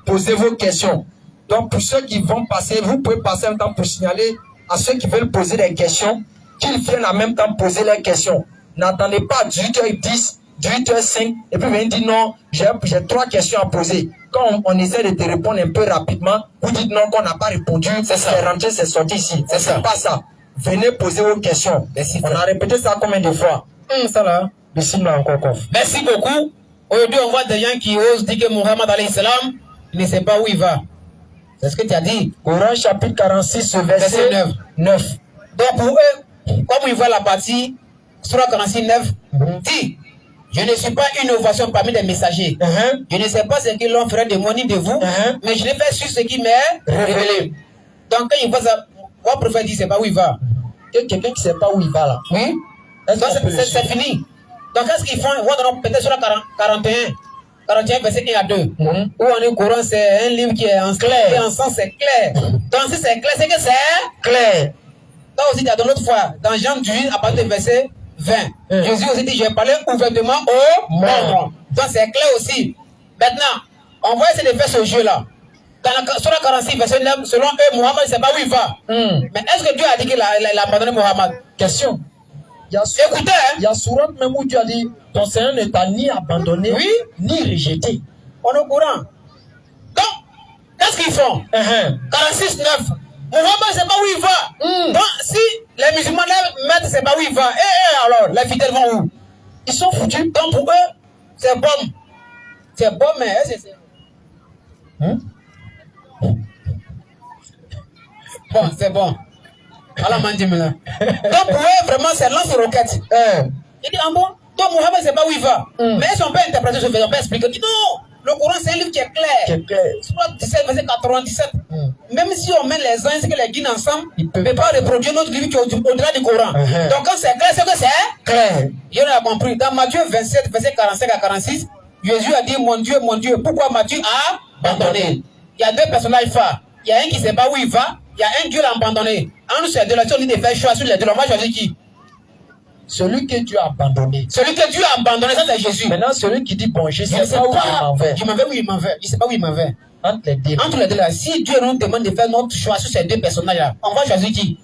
poser vos questions. Donc, pour ceux qui vont passer, vous pouvez passer en même temps pour signaler à ceux qui veulent poser des questions, qu'ils viennent en même temps poser leurs questions. N'attendez pas 18h10, 18h05, et puis venez dire non, j'ai 3 questions à poser. Quand on essaie de te répondre un peu rapidement, vous dites non, qu'on n'a pas répondu, c'est rentré, c'est sorti ici. C'est pas ça. Venez poser vos questions. Merci. On a répété ça combien de fois? Ça là. Merci beaucoup. Aujourd'hui, on voit des gens qui osent dire que Mohammed alayhi salam, il ne sait pas où il va. C'est ce que tu as dit. Coran chapitre 46, verset 9. Donc pour eux, comme ils voient la partie, Surah 46, 9, dit, je ne suis pas une innovation parmi les messagers. Je ne sais pas ce que l'on ferait de moi ni de vous, mais je l'ai fait sur ce qui m'est révélé. Donc quand il voit ça, votre prophète dit, c'est pas où il va. Quelqu'un qui ne sait pas où il va là. Oui. Donc c'est fini. Donc qu'est-ce qu'ils font? On va peut-être sur la 41 verset 1 à 2. Où on est au courant, c'est un livre qui est en clair. Et en sens, c'est clair. Donc si c'est clair, c'est que c'est clair. Donc aussi, dans l'autre fois, dans Jean 18, à partir du verset 20, Jésus aussi dit, je vais parler ouvertement au monde. Donc c'est clair aussi. Maintenant, on va essayer de faire ce jeu-là. Sur la 46, verset 9, selon eux, Mohammed ne sait pas où il va. Mais est-ce que Dieu a dit qu'il a abandonné Mohammed? Question. Écoutez, il y a sourate même où Dieu a dit, ton Seigneur ne t'a ni abandonné, ni rejeté. On est au courant. Donc, qu'est-ce qu'ils font? 46, 9. Mohammed ne sait pas où il va. Donc, si les musulmans mettent ne sait pas où il va, alors, les fidèles vont où? Ils sont foutus. Donc, pour eux, c'est bon. C'est bon, mais c'est... Bon, c'est bon. Allah m'a dit maintenant. Donc pour eux, vraiment, c'est lance-roquette. Il dit, ah bon? Donc Mohammed ne sait pas où il va. Mais ils n'ont pas interprété ce verset, ils n'ont pas expliqué. Il dit, non, le Coran, c'est un livre qui est clair. Soit 17, verset 97. Même si on met les uns et que les guides ensemble, ils ne peuvent pas reproduire notre livre qui est au-delà du Coran. Donc quand c'est clair, c'est que c'est clair. Il en a compris. Dans Matthieu 27, verset 45 à 46, Jésus a dit, mon Dieu, pourquoi m'as-tu abandonné? Il y a 2 personnages phares. Il y a un qui ne sait pas où il va. Il y a un Dieu l'a abandonné. En nous, c'est de la on dit de faire choix sur les deux. Moi, je choisis qui? Celui que Dieu a abandonné. Celui que Dieu a abandonné, ça c'est Jésus. Maintenant, celui qui dit, bon, je ne sais pas où il m'en va. Je m'en vais où il m'en va. Je ne sais pas où il m'en va. Entre les deux là. Si Dieu nous demande de faire notre choix sur ces 2 personnages-là, on va choisir qui?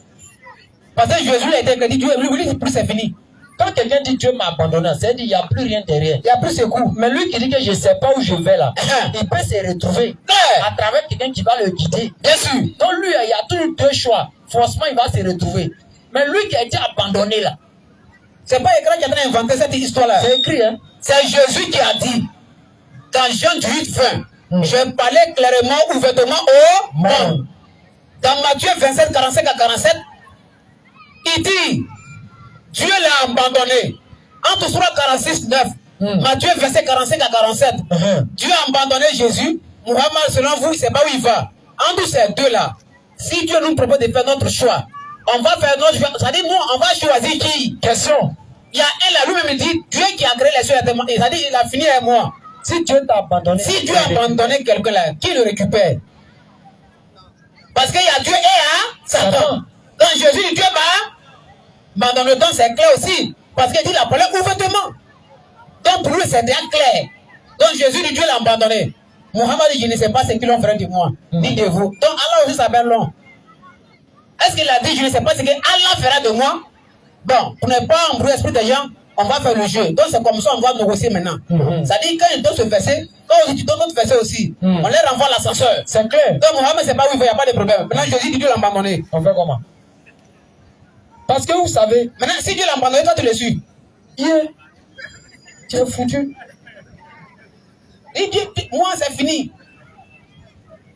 Parce que Jésus a été dit, Dieu, lui, plus c'est fini. Quand quelqu'un dit Dieu m'a abandonné, c'est-à-dire qu'il n'y a plus rien derrière. Il n'y a plus ce coup. Mais lui qui dit que je ne sais pas où je vais là, il peut se retrouver à travers quelqu'un qui va le guider. Bien sûr. Donc lui, il y a toujours 2 choix. Forcément, il va se retrouver. Mais lui qui a été abandonné là, c'est pas écrit qui a inventé cette histoire-là. C'est écrit, hein. C'est Jésus qui a dit, dans Jean 18, 20, je parlais clairement, ouvertement au monde. Dans Matthieu 27, 45 à 47, il dit, Dieu l'a abandonné. Entre Surah 46, 9, Matthieu 27, 45 à 47, Dieu a abandonné Jésus. Mohammed, selon vous, il ne sait pas où il va. Entre ces deux-là, si Dieu nous propose de faire notre choix, on va faire notre choix. C'est-à-dire, nous, on va choisir qui? Question. Il y a un là, lui-même, il dit, Dieu qui a créé les cieux et la terre. C'est-à-dire, il a fini avec moi. Si Dieu t'a abandonné. Si Dieu a abandonné quelqu'un là, qui le récupère? Parce qu'il y a Dieu et Satan. Quand Jésus dit Dieu m'a dans le temps, c'est clair aussi. Parce qu'il dit la parole ouvertement. Donc pour lui, c'est bien clair. Donc Jésus dit Dieu l'a abandonné. Mohammed dit je ne sais pas ce qu'ils ont fait de moi, ni de vous. Donc Allah aussi s'appelle long. Est-ce qu'il a dit je ne sais pas ce que Allah fera de moi? Bon, pour ne pas embrouiller l'esprit des gens, on va faire le jeu. Donc c'est comme ça on va négocier maintenant. Ça dit quand ils donnent ce verset, quand aussi tu donnes notre verset aussi, on les renvoie à l'ascenseur. C'est clair. Donc Mohammed c'est pas où il n'y a pas de problème. Maintenant Jésus dit Dieu l'a abandonné. On fait comment? Parce que vous savez, maintenant si Dieu l'a abandonné, toi tu le suis. Yeah. Tu es foutu. Il dit, moi c'est fini.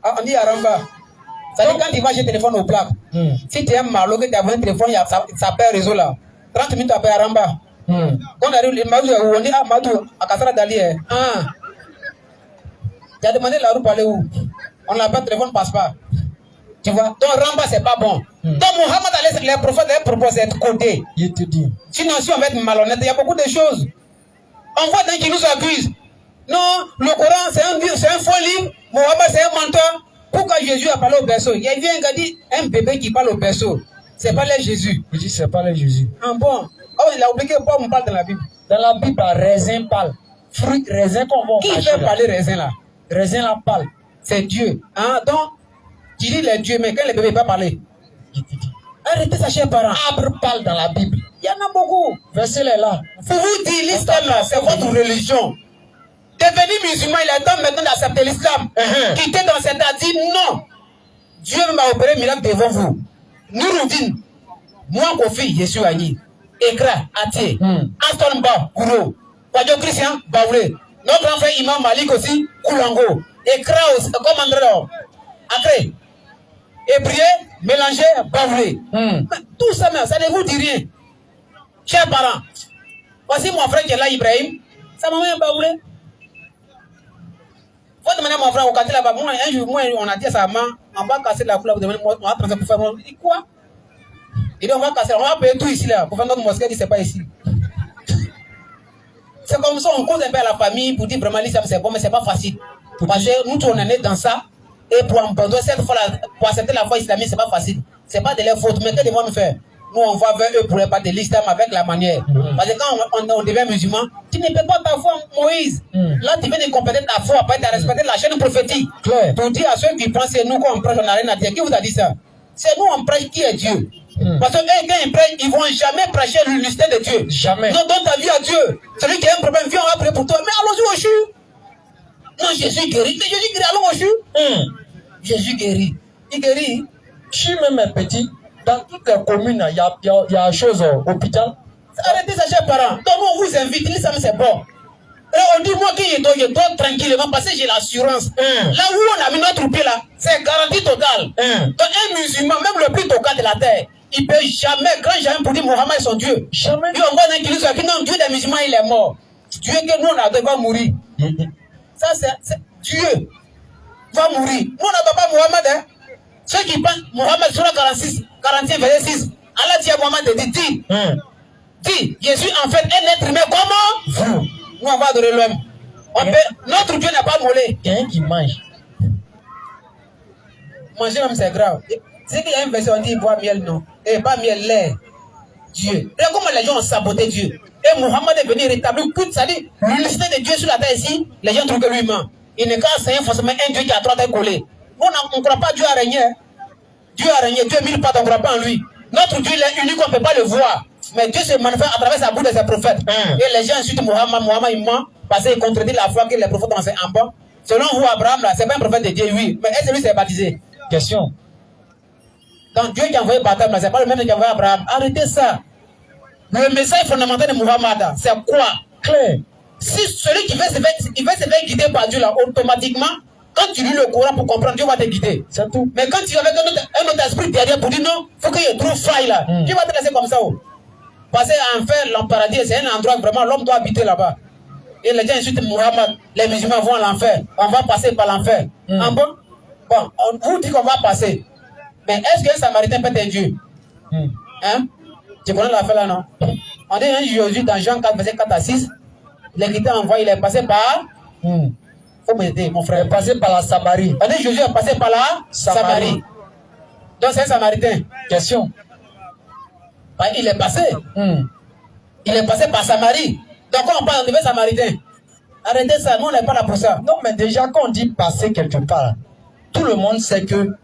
Ah, on dit à Ramba. Ça dit quand tu vas chez téléphone au plat. Si tu es malo, que tu as un téléphone, ça perd réseau là. 30 minutes après à Ramba. Quand on arrive, on dit, ah, Madou, à Kassara Dali. Ah. Tu as demandé la roue pour aller où? On n'a pas de téléphone, passe pas. Tu vois? Donc Ramba, c'est pas bon. Donc Mohammed, les prophètes, les proposent d'être côté. Il te dit. Sinon, si on va être malhonnête, il y a beaucoup de choses. On voit des qui nous accusent. Non, le Coran, c'est un faux livre. Mohammed, c'est un menteur. Pourquoi Jésus a parlé au berceau? Il y a un gars dit, un bébé qui parle au berceau. C'est pas les Jésus. Il dit, c'est pas les Jésus. Ah bon? Oh, il a oublié que Paul me parle dans la Bible. Dans la Bible, raisin parle. Fruit, raisin qu'on va qui fait parler raisin là? Raisin là parle. C'est Dieu. Hein? Donc, tu dis les dieux, mais quand le bébé ne peut pas parler, arrêtez ça, chers parents. Arbre parle dans la Bible. Il y en a beaucoup. Verset là. Pour vous dire, l'islam là, c'est votre religion. Devenir musulman, il est temps maintenant d'accepter l'islam. Quitter dans cette a dit non. Dieu m'a opéré un miracle devant vous. Nouroudine, moi Kofi, je suis Agni. Ekra, Atié, Aston Ba, Kouro, Wadjo Christian, Baoulé. Notre grand frère Imam Malik aussi, Koulango. Ekra aussi, comme André. Après, Hébrier, mélangé, Baoulé. Tout ça, ça ne vous dit rien. Chers parents, voici mon frère qui est là, Ibrahim. Sa maman est Baoulé. Faut demander à mon frère au quartier là-bas. Moi, un jour, on a dit à sa maman, on va casser la couleur, on va transférer pour faire. Il dit quoi? Il dit on va casser, on va payer tout ici là. Pour faire notre mosquée, il dit c'est pas ici. C'est comme ça, on cause un peu à la famille pour dire vraiment l'islam c'est bon, mais c'est pas facile. Parce que nous, on est né dans ça. Et pour abandonner cette foi, pour accepter la foi islamique, c'est pas facile. C'est pas de leur faute. Mais qu'est-ce qu'ils vont nous faire? Nous, on va vers eux pour les parler de l'islam avec la manière. Parce que quand on devient musulman, tu ne peux pas ta foi, Moïse. Là, tu viens de compléter ta foi, après tu as respecté la chaîne prophétique. Pour dire à ceux qui pensent que nous, quand on prêche, on n'a rien à dire. Qui vous a dit ça? C'est nous, on prêche qui est Dieu. Parce que eux, quand ils prêchent, ils ne vont jamais prêcher l'unité de Dieu. Jamais. Non, donne ta vie à Dieu. Celui qui a un problème, viens, on va prier pour toi. Mais allons-y au CHU. Non, Jésus guérit. Mais Jésus guérit, allons au CHU. Jésus guérit. Il guérit. CHU même est petit. Dans toutes les communes, il y a chose hôpital. Arrêtez ça, chers parents. Donc, on vous invite, l'islam c'est bon. Et on dit, moi, qui je dois tranquillement parce que j'ai l'assurance. Là où on a mis notre pied là, c'est garantie totale. Donc, un musulman, même le plus total de la terre, il ne peut jamais, grand jamais pour dire Mohammed est son Dieu. Jamais. Et on voit dans l'église qui non, Dieu des musulmans, il est mort. Dieu que nous, on a va mourir. Ça, c'est Dieu va mourir. Nous, on n'attend pas Mohammed, hein. Ceux qui pensent, Mohammed, sur la 46, 41, verset 6, Allah dit à Mohammed, dis, Jésus en fait un être humain comment vous. Nous, on va adorer l'homme. Notre Dieu n'a pas molé. Quelqu'un qui mange. Manger même, c'est grave. C'est qu'il y a une version, on dit boire miel, non. Et pas miel, lait. Dieu. Regarde comment les gens ont saboté Dieu. Et Mohammed est venu rétablir tout, ça dit, l'unicité de Dieu sur la terre ici, les gens trouvent que lui ment. Il n'est qu'à enseigner forcément un Dieu qui a 3 têtes collées. On ne croit pas Dieu a régné. Dieu a régné, Dieu mille pattes, on ne croit pas en lui. Notre Dieu, il est unique, on ne peut pas le voir. Mais Dieu se manifeste à travers sa bouche de ses prophètes. Et les gens insultent Mohammed, il ment, parce qu'il contredit la foi que les prophètes ont enseigné en bas. Selon vous, Abraham, là, c'est pas un prophète de Dieu, oui. Mais est-ce que lui s'est baptisé? Question. Donc Dieu qui a envoyé Baptême, là, c'est pas le même qui a envoyé Abraham. Arrêtez ça. Le message fondamental de Mohammed, c'est quoi? Clair. Si celui qui veut se faire guider par Dieu, là, automatiquement, quand tu lis le Coran pour comprendre, Dieu va te guider. C'est tout. Mais quand tu as un autre esprit derrière pour dire non, il faut qu'il y ait trop faille là. Dieu va te laisser comme ça. Parce qu'enfer, l'enparadis, c'est un endroit vraiment, l'homme doit habiter là-bas. Et les gens insultent Mohammed, les musulmans vont à l'enfer. On va passer par l'enfer. En bon, on vous dit qu'on va passer. Mais est-ce qu'un Samaritain peut être Dieu? Hein? Tu connais l'affaire là, non? On dit un Jésus dans Jean 4, verset 4 à 6. L'écriture envoie, il est passé par. Faut m'aider, mon frère. Il est passé par la Samarie. On dit Jésus est passé par la Samarie. Donc c'est un Samaritain. Question. Il est passé. Il est passé par Samarie. Donc quand on parle de Samaritain, Arrêtez ça, nous on n'est pas là pour ça. Non, mais déjà, quand on dit passer quelque part, tout le monde sait que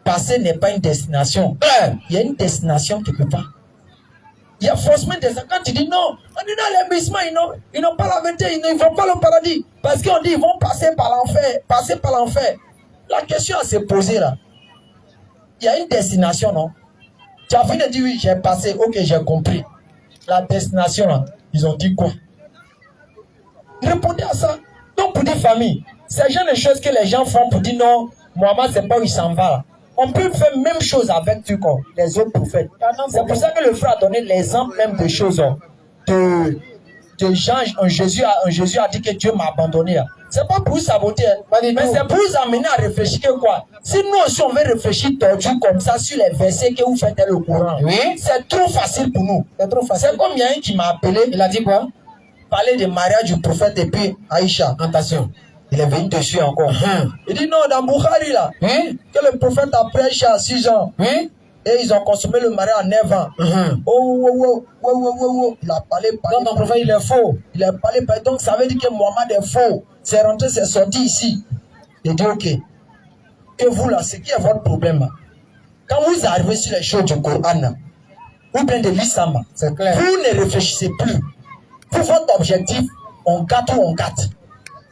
passer n'est pas une destination. Il y a une destination quelque part. Il y a forcément des... Quand tu dis non, on est dans l'abyssement, ils n'ont pas la vérité, ils ne vont pas au paradis. Parce qu'on dit ils vont passer par l'enfer, passer par l'enfer. La question à se poser là, il y a une destination, non? Tu as fini de dire oui, j'ai passé, ok, j'ai compris. La destination là, ils ont dit quoi? Répondez à ça. Donc pour des familles, c'est le genre de choses que les gens font pour dire non, Mohamed c'est pas où il s'en va là. On peut faire même chose avec les autres prophètes. C'est pour ça que le frère a donné l'exemple même de choses de Jean, Jésus a dit que Dieu m'a abandonné. C'est pas pour vous saboter, mais c'est pour vous amener à réfléchir que quoi. Si nous aussi on veut réfléchir tordu comme ça sur les versets que vous faites dans le courant, c'est trop facile pour nous. C'est trop facile. C'est comme il y a un qui m'a appelé, il a dit quoi? Parler du mariage du prophète et puis Aïcha. Attention. Il est venu dessus encore. Il dit non, dans Bukhari là, que le prophète a pris Aïcha à 6 ans. Et ils ont consommé le mariage à 9 ans. Il a parlé. Donc ton prophète il est faux. Il a parlé. Donc ça veut dire que Mohamed est faux. C'est rentré, c'est sorti ici. Il dit ok. Et vous là, c'est qui est votre problème là? Quand vous arrivez sur les choses du Coran, ou bien de l'Islam, c'est clair. Vous ne réfléchissez plus. Pour votre objectif, on gâte ou on gâte.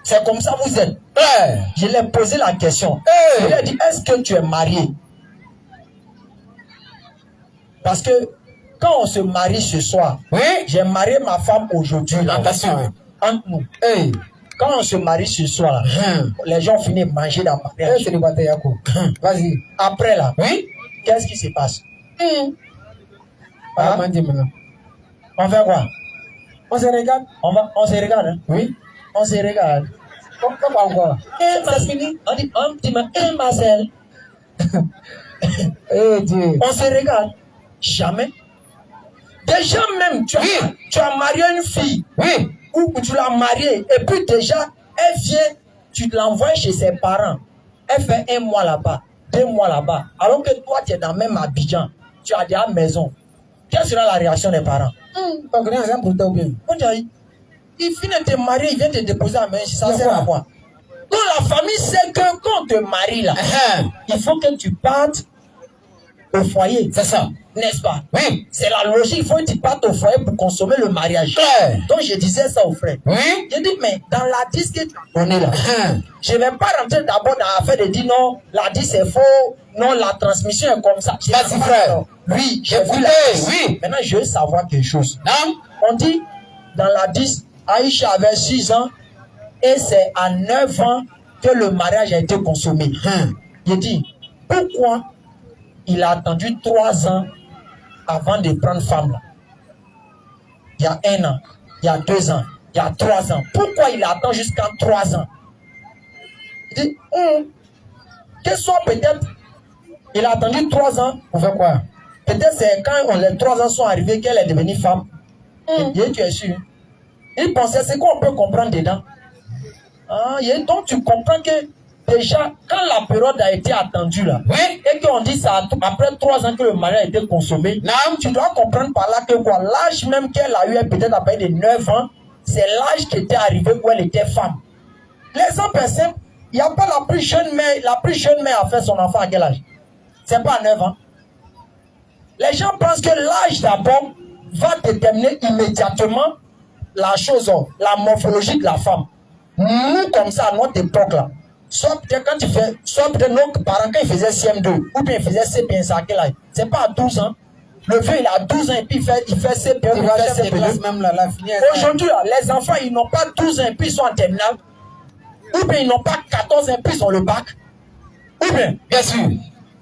C'est comme ça vous êtes. Je lui ai posé la question. Je lui ai dit, est-ce que tu es marié? Parce que quand on se marie ce soir, j'ai marié ma femme aujourd'hui. Attention, entre nous. Quand on se marie ce soir, les gens finissent de manger dans ma mariage. Vas-y. Après là, qu'est-ce qui se passe? On fait quoi? On se regarde? On se regarde, hein? Oui. On se regarde. Comment encore? C'est fini. On dit, Marcel. On se regarde. Jamais. Déjà même, tu as marié une fille. Ou tu l'as mariée. Et puis déjà, elle vient, tu l'envoies chez ses parents. Elle fait 1 mois là-bas, 2 mois là-bas. Alors que toi, tu es dans le même Abidjan. Tu as déjà maison. Quelle sera la réaction des parents? Il finit de te marier, il vient te déposer à la maison. Ça sert à quoi? Donc la famille sait que quand on te marie là, il faut que tu partes au foyer. C'est ça, n'est-ce pas? Oui. C'est la logique, il faut que tu partes au foyer pour consommer le mariage. Donc je disais ça au frère. Je dis, mais dans la 10 que tu as donné là, je ne vais pas rentrer d'abord dans l'affaire de dire non, la 10 c'est faux, non, la transmission est comme ça. Vas-y frère. Oui, j'ai vu la 10. Oui. Maintenant, je veux savoir quelque chose. Non? On dit, dans la 10, Aïcha avait 6 ans et c'est à 9 ans que le mariage a été consommé. Je dis, pourquoi il a attendu 3 ans avant de prendre femme là? Il y a 1 an, il y a 2 ans, il y a 3 ans. Pourquoi il attend jusqu'à 3 ans? Il dit, que soit peut-être, il a attendu 3 ans pour faire quoi? Peut-être c'est quand les 3 ans sont arrivés qu'elle est devenue femme. Et tu es sûr? Il pensait, c'est quoi on peut comprendre dedans? Donc tu comprends que déjà, quand la période a été attendue là, et qu'on dit ça après 3 ans que le mariage a été consommé, tu dois comprendre par là que quoi, l'âge même qu'elle a eu, peut-être à partir de 9 ans, c'est l'âge qui était arrivé où elle était femme. L'exemple est simple, il n'y a pas la plus jeune mère a fait son enfant à quel âge? C'est pas à 9 ans. Les gens pensent que l'âge d'abord va déterminer immédiatement la chose, la morphologie de la femme. Nous, comme ça, à notre époque là, soit peut-être quand soit peut-être nos parents quand ils faisaient CM2, ou bien ils faisaient CP1, c'est à quel âge? C'est pas à 12 ans. Le vieux, il a 12 ans et puis il fait CP1, il fait CP2. Aujourd'hui, les enfants, ils n'ont pas 12 ans et puis ils sont en terminale. Ou bien ils n'ont pas 14 ans et puis ils ont le bac. Ou bien, bien sûr.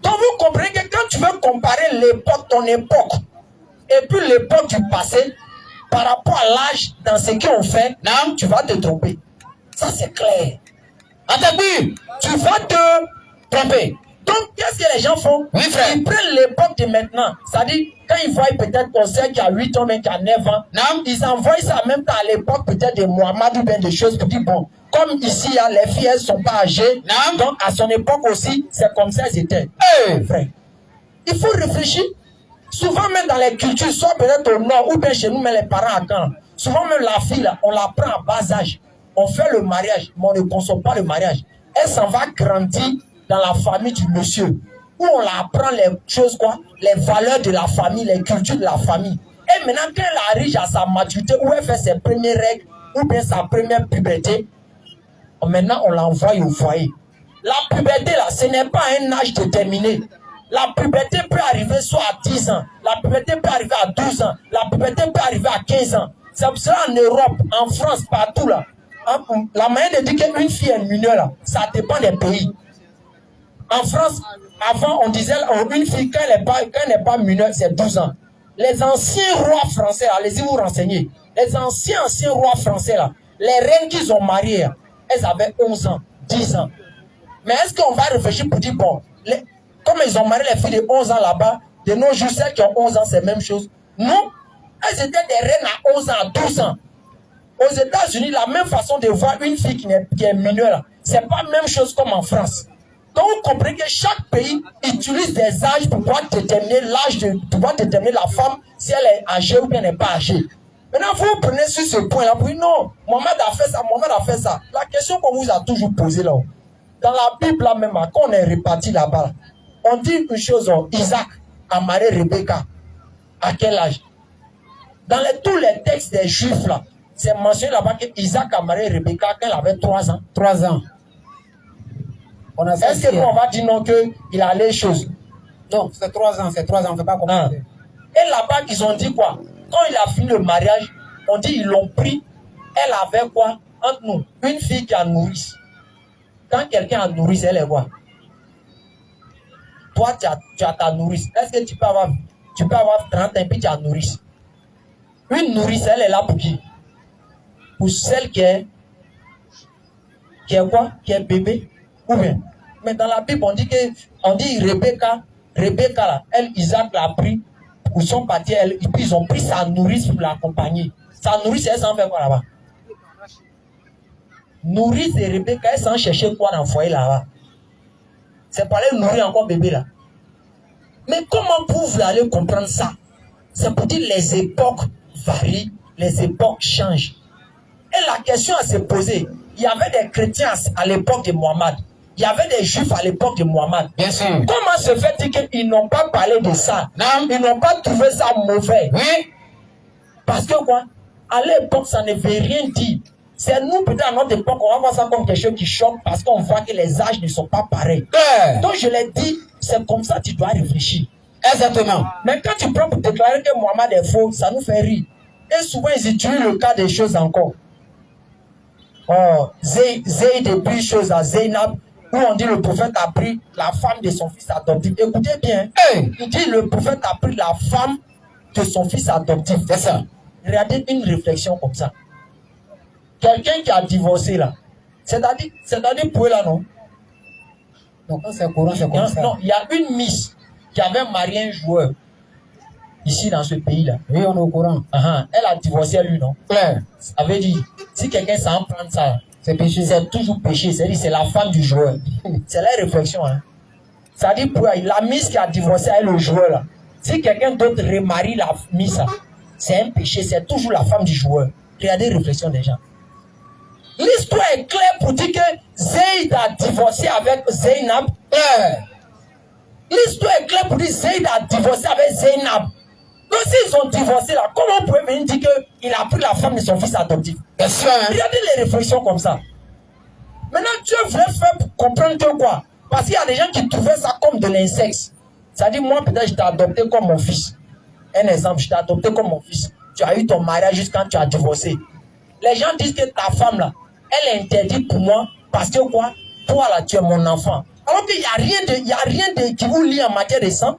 Donc vous comprenez que quand tu veux comparer l'époque, ton époque, et puis l'époque du passé, par rapport à l'âge dans ce qu'on fait, tu vas te tromper. Ça c'est clair. Tu vas te tromper. Donc qu'est-ce que les gens font? Oui, frère. Ils prennent l'époque de maintenant. C'est-à-dire, quand ils voient peut-être qu'on sait qu'il y a 8 ans, même qu'il y a 9 ans, ils envoient ça en même temps à l'époque peut-être de Mohamed ou bien des choses pour dire, bon, comme ici, les filles, elles ne sont pas âgées, donc à son époque aussi, c'est comme ça elles étaient. Frère, il faut réfléchir. Souvent même dans les cultures, soit peut-être au nord, ou bien chez nous, mais les parents attendent. Souvent même la fille, là, on la prend à bas âge. on fait le mariage, mais on ne consomme pas le mariage. Elle s'en va grandir dans la famille du monsieur, où on apprend les choses, quoi, les valeurs de la famille, les cultures de la famille. Et maintenant, quand elle arrive à sa maturité, où elle fait ses premières règles, ou bien sa première puberté, maintenant on l'envoie au foyer. La puberté, là, ce n'est pas un âge déterminé. La puberté peut arriver soit à 10 ans, la puberté peut arriver à 12 ans, la puberté peut arriver à 15 ans. C'est pour cela en Europe, en France, partout là. La manière de dire qu'une fille est mineure là, ça dépend des pays. En France, avant on disait une fille quand elle n'est pas mineure, c'est 12 ans. Les anciens rois français, allez-y vous renseigner. Les anciens rois français là, les reines qu'ils ont mariées, là, elles avaient 11 ans, 10 ans. Mais est-ce qu'on va réfléchir pour dire, bon, comme ils ont marié les filles de 11 ans là-bas, de nos jours, celles qui ont 11 ans, c'est la même chose. Non, elles étaient des reines à 11 ans, à 12 ans. Aux États-Unis, la même façon de voir une fille qui est mineure, c'est pas la même chose comme en France. Donc, vous comprenez que chaque pays utilise des âges pour pouvoir déterminer l'âge pour pouvoir déterminer la femme si elle est âgée ou bien elle n'est pas âgée. Maintenant, vous prenez sur ce point-là pour dire non, Mohamed a fait ça, Mohamed a fait ça. La question qu'on vous a toujours posée là, dans la Bible là même, quand on est réparti là-bas, on dit une chose, Isaac a marié Rebecca. À quel âge? Dans tous les textes des Juifs là, c'est mentionné là-bas que Isaac a marié Rebecca quand elle avait 3 ans. 3 ans. Est-ce qu'on va dire non qu'il a les choses? Non, c'est 3 ans, on ne fait pas comprendre. Et là-bas, ils ont dit quoi? Quand il a fini le mariage, on dit ils l'ont pris. Elle avait quoi? Entre nous, une fille qui a nourri. Quand quelqu'un a nourri, elle est quoi? Toi, tu as ta nourrice. Est-ce que tu peux avoir 30 ans et puis tu as nourrice? Une nourrice, elle est là pour qui? Pour celle qui est quoi? Qui est bébé? Ou bien? Mais dans la Bible, on dit Rebecca là, elle, Isaac l'a pris, ils sont partis, et puis ils ont pris sa nourrice pour l'accompagner. Sa nourrice, elle s'en fait quoi là-bas? Nourrice et Rebecca, elle s'en cherchait quoi dans le foyer là-bas? C'est pas aller nourrir encore bébé là. Mais comment vous allez comprendre ça? C'est pour dire les époques varient, les époques changent. Et la question à se poser, il y avait des chrétiens à l'époque de Mohammed. Il y avait des juifs à l'époque de Mohammed. Bien sûr. Comment se fait-il qu'ils n'ont pas parlé de ça? Non. Ils n'ont pas trouvé ça mauvais. Oui. Parce que quoi? À l'époque, ça ne veut rien dire. C'est nous, peut-être à notre époque, on va voir ça comme quelque chose qui choque parce qu'on voit que les âges ne sont pas pareils. Donc je l'ai dit, c'est comme ça que tu dois réfléchir. Exactement. Mais quand tu prends pour déclarer que Mohammed est faux, ça nous fait rire. Et souvent, ils utilisent le cas des choses encore. Zayd depuis chose à Zaynab, où on dit le prophète a pris la femme de son fils adoptif. Écoutez bien. Il dit le prophète a pris la femme de son fils adoptif. C'est ça. Regardez une réflexion comme ça. Quelqu'un qui a divorcé là, c'est-à-dire pour eux là, non? Donc quand c'est courant, c'est comme ça. Non, il y a une miss qui avait marié un joueur ici dans ce pays-là. Oui, on est au courant. Elle a divorcé lui, non? Claire. Ça veut dire, si quelqu'un s'en prend ça, c'est péché. C'est toujours péché. C'est-à-dire, c'est la femme du joueur. C'est la réflexion. Hein. Ça dit pour la miss qui a divorcé avec le joueur là. Si quelqu'un d'autre remarie la miss, c'est un péché. C'est toujours la femme du joueur. Regardez la réflexion des gens. L'histoire est claire pour dire que Zayd a divorcé avec Zaynab. L'histoire est claire pour dire que Zayd a divorcé avec Zaynab. Donc s'ils ont divorcé là, comment vous pouvez venir dire qu'il a pris la femme de son fils adoptif? Bien sûr. Regardez les réflexions comme ça. Maintenant, Dieu voulait faire comprendre que quoi? Parce qu'il y a des gens qui trouvaient ça comme de l'incexe. C'est-à-dire, moi, peut-être, je t'ai adopté comme mon fils. Un exemple, je t'ai adopté comme mon fils. Tu as eu ton mariage jusqu'à quand tu as divorcé. Les gens disent que ta femme là, elle est interdite pour moi parce que quoi? Toi là, tu es mon enfant. Alors qu'il n'y a rien qui vous lie en matière de sang.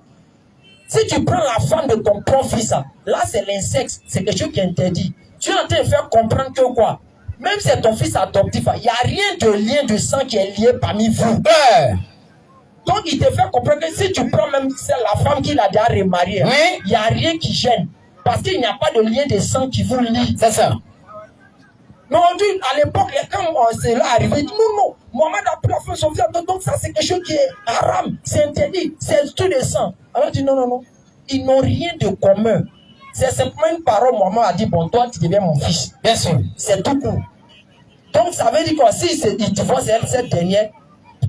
Si tu prends la femme de ton propre fils, là c'est l'incexe, c'est quelque chose qui est interdit. Tu es en train de faire comprendre que quoi? Même si c'est ton fils adoptif, il n'y a rien de lien de sang qui est lié parmi vous. Donc il te fait comprendre que si tu prends même la femme qu'il a déjà remariée, il n'y a rien qui gêne. Parce qu'il n'y a pas de lien de sang qui vous lie. C'est ça. Mais on dit, à l'époque, quand c'est là arrivé, non, Mohamed a pris la femme de son fils, donc ça c'est quelque chose qui est haram, c'est interdit, c'est tout de sang. Alors on dit non, ils n'ont rien de commun. C'est simplement une parole, Mohamed a dit, bon, toi tu deviens mon fils. Bien sûr. C'est tout court. Donc ça veut dire que si il divorce cette dernière,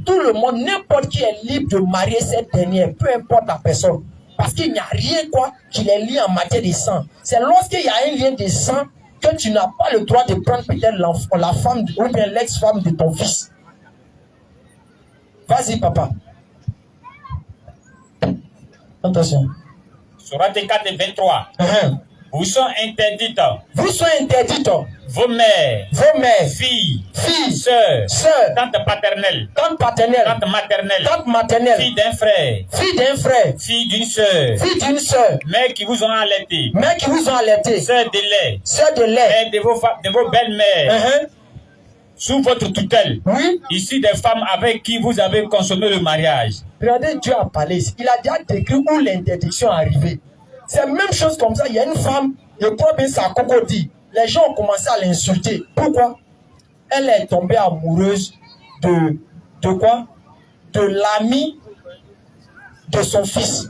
tout le monde, n'importe qui est libre de marier cette dernière, peu importe la personne. Parce qu'il n'y a rien quoi qui les lie en matière de sang. C'est lorsqu'il y a un lien de sang que tu n'as pas le droit de prendre peut-être la femme ou bien l'ex-femme de ton fils. Vas-y, papa. Attention. Sourate 4 et 23. Vous sont interdites. Vous sont interdites. Vos mères, filles, sœurs, tantes paternelles, tantes maternelles, filles d'un frère, filles d'une sœur, mères qui vous ont allaité, sœurs de lait, de vos belles-mères, sous votre tutelle. Oui. Ici des femmes avec qui vous avez consommé le mariage. Regardez, Dieu a parlé. Il a déjà décrit où l'interdiction est arrivée. C'est la même chose comme ça. Il y a une femme, je crois bien ça a Coco dit. Les gens ont commencé à l'insulter. Pourquoi? Elle est tombée amoureuse de quoi? De l'ami de son fils.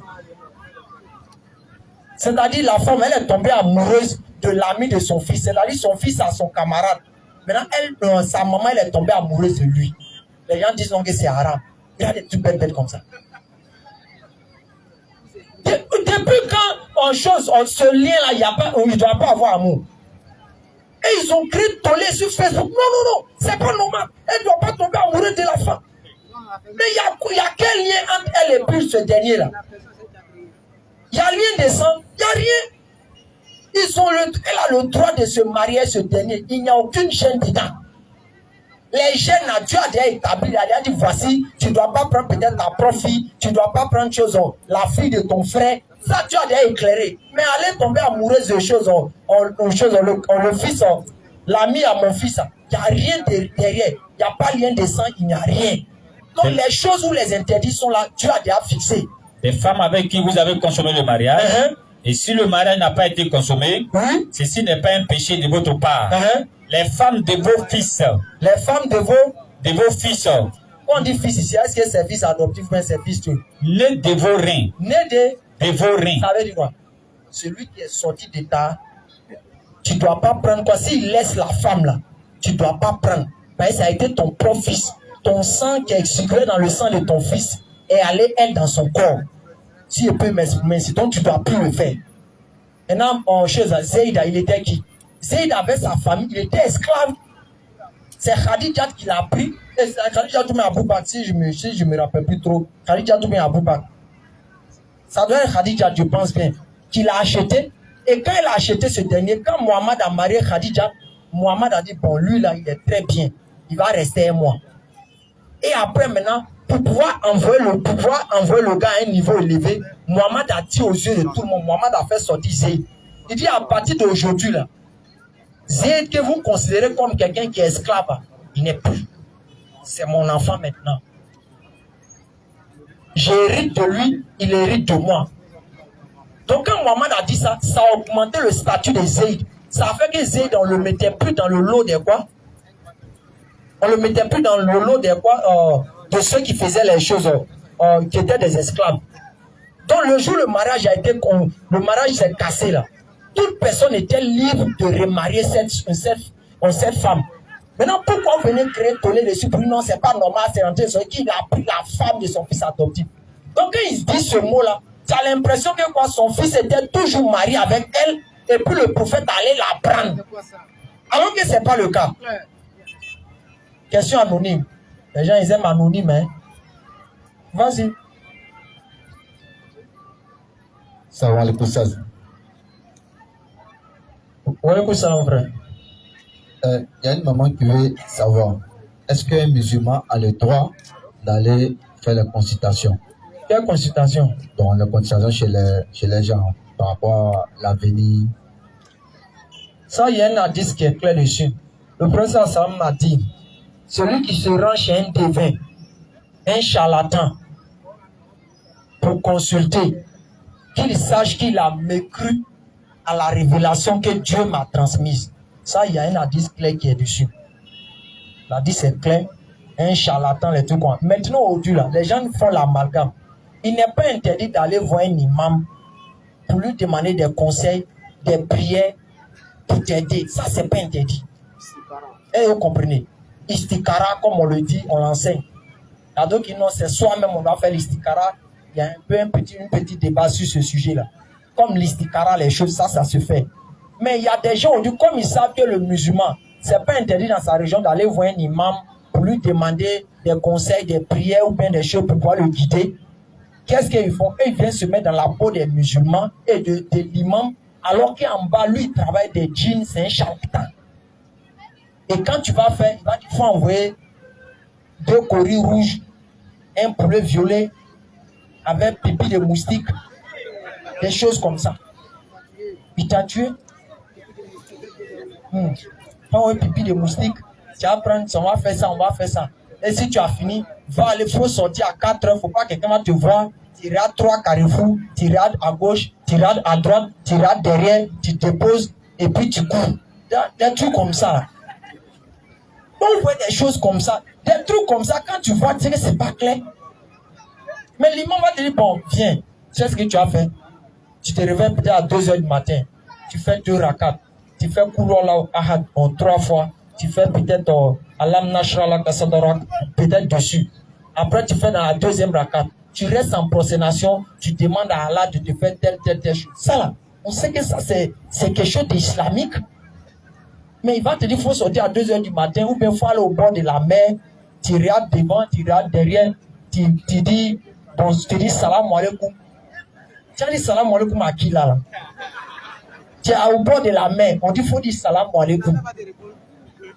C'est-à-dire la femme, elle est tombée amoureuse de l'ami de son fils. C'est-à-dire son fils a son camarade. Maintenant, sa maman, elle est tombée amoureuse de lui. Les gens disent donc que c'est haram. Il y a des trucs bêtes comme ça. Depuis quand ce lien-là, il ne doit pas avoir amour. Et ils ont créé tollé sur Facebook. Non, c'est pas normal. Elle ne doit pas tomber amoureuse de la femme. Mais il y a quel lien entre elle et puis ce dernier-là? Il y a rien de sang, il n'y a rien. Elle a le droit de se marier ce dernier. Il n'y a aucune chaîne dedans. Les chaînes, Dieu a déjà établi, il a dit voici, tu ne dois pas prendre peut-être ta propre fille, tu ne dois pas prendre la fille de ton frère. Ça, Dieu a déjà éclairé. Mais aller tomber amoureuse de choses, le fils, l'ami à mon fils, il n'y a rien derrière. Il n'y a pas lien de sang, il n'y a rien. Donc les choses où les interdits sont là, Dieu a déjà fixé. Des femmes avec qui vous avez consommé le mariage. Et si le mariage n'a pas été consommé, ceci n'est pas un péché de votre part. Les femmes de vos fils. Les femmes de vos fils. Quand on dit fils ici, est-ce que c'est fils adoptif ou c'est fils tout? Né de vos reins. De vos reins. Ça veut dire quoi? Celui qui est sorti d'état, tu ne dois pas prendre quoi? S'il laisse la femme là, tu ne dois pas prendre. Parce que ça a été ton propre fils. Ton sang qui est sucré dans le sang de ton fils est allé, elle, dans son corps. Si elle peut m'exprimer, donc tu ne dois plus le faire. Maintenant, Zeïda, il était qui? Zeïda avait sa famille, il était esclave. C'est Khadija qui l'a pris. Et Khadija Toumé Aboubak, si je me rappelle plus trop. Khadija Toumé Aboubak. Ça doit être Khadija, je pense bien, qui l'a acheté. Et quand il a acheté ce dernier, quand Mohamed a marié Khadija, Mohamed a dit, bon, lui là, il est très bien. Il va rester un mois. Et après, maintenant, pour pouvoir envoyer le gars à un niveau élevé, Mohamed a dit aux yeux de tout le monde, Mohamed a fait sortir Zeyd. Il dit à partir d'aujourd'hui, là, Zeyd que vous considérez comme quelqu'un qui est esclave, il n'est plus. C'est mon enfant maintenant. J'hérite de lui, il hérite de moi. Donc quand Mohamed a dit ça, ça a augmenté le statut de Zeyd. Ça a fait que Zeyd, on ne le mettait plus dans le lot des quoi? On ne le mettait plus dans le lot des quoi? De ceux qui faisaient les choses, qui étaient des esclaves. Donc le jour où le mariage s'est cassé là, toute personne était libre de remarier cette femme. Maintenant, pourquoi vous venez créer tollé dessus pour lui? Non, c'est pas normal, c'est rentré sur qui il a pris la femme de son fils adoptif. Donc quand il dit ce mot-là, tu as l'impression que quoi, son fils était toujours marié avec elle, et puis le prophète allait la prendre. Alors que ce n'est pas le cas. Question anonyme. Les gens, ils aiment anonyme, hein. Vas-y. Ça va, les poussas. Ouais, pour ça, en vrai. Il y a une maman qui veut savoir, est-ce qu'un musulman a le droit d'aller faire la consultation? Quelle consultation? Donc, la consultation chez les gens par rapport à l'avenir. Ça, il y a un hadith qui est clair dessus. Le professeur Sam m'a dit, celui qui se rend chez un devin, un charlatan, pour consulter, qu'il sache qu'il a mécru à la révélation que Dieu m'a transmise. Ça, il y a un hadith clair qui est dessus. L'hadith est clair. Un charlatan, les trucs. Maintenant, aujourd'hui, là, les gens font l'amalgame. Il n'est pas interdit d'aller voir un imam pour lui demander des conseils, des prières, pour t'aider. Ça, c'est pas interdit. Et vous comprenez, istikara, comme on le dit, on l'enseigne. Il y a d'autres qui non, c'est soi-même, on doit faire l'istikara. Il y a un peu un petit débat sur ce sujet-là. Comme l'istikara, les choses, ça se fait. Mais il y a des gens aujourd'hui, comme ils savent que le musulman, c'est pas interdit dans sa région d'aller voir un imam pour lui demander des conseils, des prières ou bien des choses pour pouvoir le guider. Qu'est-ce qu'ils font? Ils viennent se mettre dans la peau des musulmans et de l'imam, alors qu'en bas, lui, il travaille des djinns, c'est un charlatan. Et quand tu vas faire, il faut envoyer 2 coris rouges, un poulet violet, avec pipi de moustique, des choses comme ça. Il t'a tué. Pas un pipi de moustique, tu vas prendre ça, on va faire ça, on va faire ça. Et si tu as fini, va aller, faut sortir à 4 heures, faut pas que quelqu'un va te voir, tu regardes 3 carrefours, tu regardes à gauche, tu regardes à droite, tu regardes derrière, tu te poses et puis tu cours. Des trucs comme ça. On voit des choses comme ça. Des trucs comme ça, quand tu vois, tu sais que c'est pas clair. Mais l'imam va te dire, bon, viens, tu sais ce que tu as fait. Tu te réveilles peut-être à 2 heures du matin. Tu fais 2 rakats. Tu fais Koulola Ahad en 3 fois. Tu fais peut-être Alam Nashrala Kasadarak, peut-être dessus. Après, tu fais dans la 2e rakat. Tu restes en prosternation. Tu demandes à Allah de te faire telle chose. Ça là, on sait que ça, c'est quelque chose d'islamique. Mais il va te dire qu'il faut sortir à 2 heures du matin ou bien il faut aller au bord de la mer. Tu regardes devant, tu regardes derrière. Tu dis, bon, tu dis salam alaikum. Tu as dit salam alaikum à qui là? Tu es au bord de la mer. On dit qu'il faut dire salam alaikum.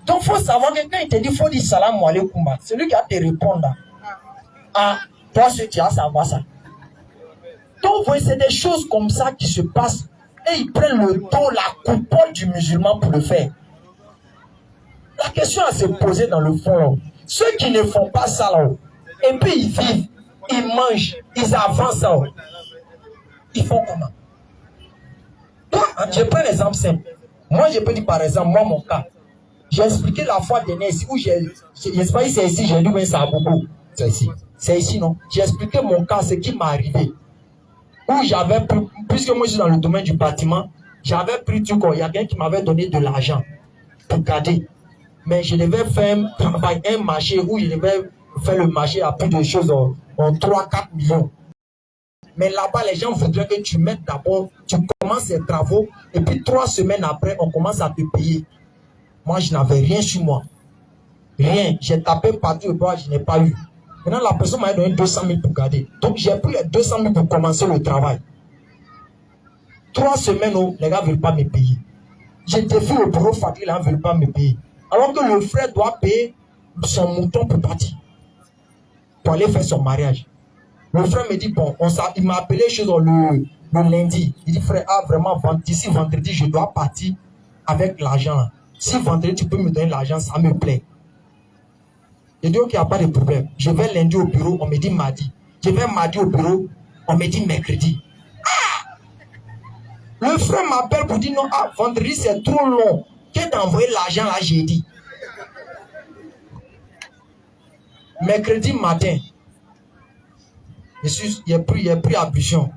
Donc il faut savoir que quand il te dit qu'il faut dire salam alaikum, c'est lui qui va te répondre. Ah, toi, tu as savoir ça. Donc vous voyez, c'est des choses comme ça qui se passent. Et ils prennent le dos, la coupole du musulman pour le faire. La question à se poser dans le fond, là, ceux qui ne font pas ça, là, et puis ils vivent, ils mangent, ils avancent, là, ils font comment? Toi, je prends l'exemple simple. Moi, je peux dire par exemple, moi, mon cas, j'ai expliqué la fois dernière ici, où j'espère que c'est ici, j'ai dit, mais ça a beaucoup. C'est ici. C'est ici, non? J'ai expliqué mon cas, ce qui m'est arrivé. Où j'avais pris, puisque moi je suis dans le domaine du bâtiment, j'avais pris tout quoi. Il y a quelqu'un qui m'avait donné de l'argent pour garder. Mais je devais faire un marché où je devais faire le marché à plus de choses en 3-4 millions. Mais là-bas, les gens voudraient que tu mettes d'abord, tu commences les travaux, et puis 3 semaines après, on commence à te payer. Moi, je n'avais rien sur moi. Rien. J'ai tapé partout, je n'ai pas eu. Maintenant, la personne m'a donné 200 000 pour garder. Donc, j'ai pris les 200 000 pour commencer le travail. 3 semaines, les gars ne veulent pas me payer. J'ai défié le bureau fatigué, les gens ne veulent pas me payer. Alors que le frère doit payer son mouton pour partir. Pour aller faire son mariage. Le frère me dit, bon, il m'a appelé chez le lundi. Il dit, frère, vraiment, d'ici vendredi, je dois partir avec l'argent. Si vendredi, tu peux me donner l'argent, ça me plaît. Je dis, ok, il n'y a pas de problème. Je vais lundi au bureau, on me dit mardi. Je vais mardi au bureau, on me dit mercredi. Ah! Le frère m'appelle pour dire non, vendredi c'est trop long. Que d'envoyer l'argent là, j'ai dit. Mercredi matin, il a pris ablution.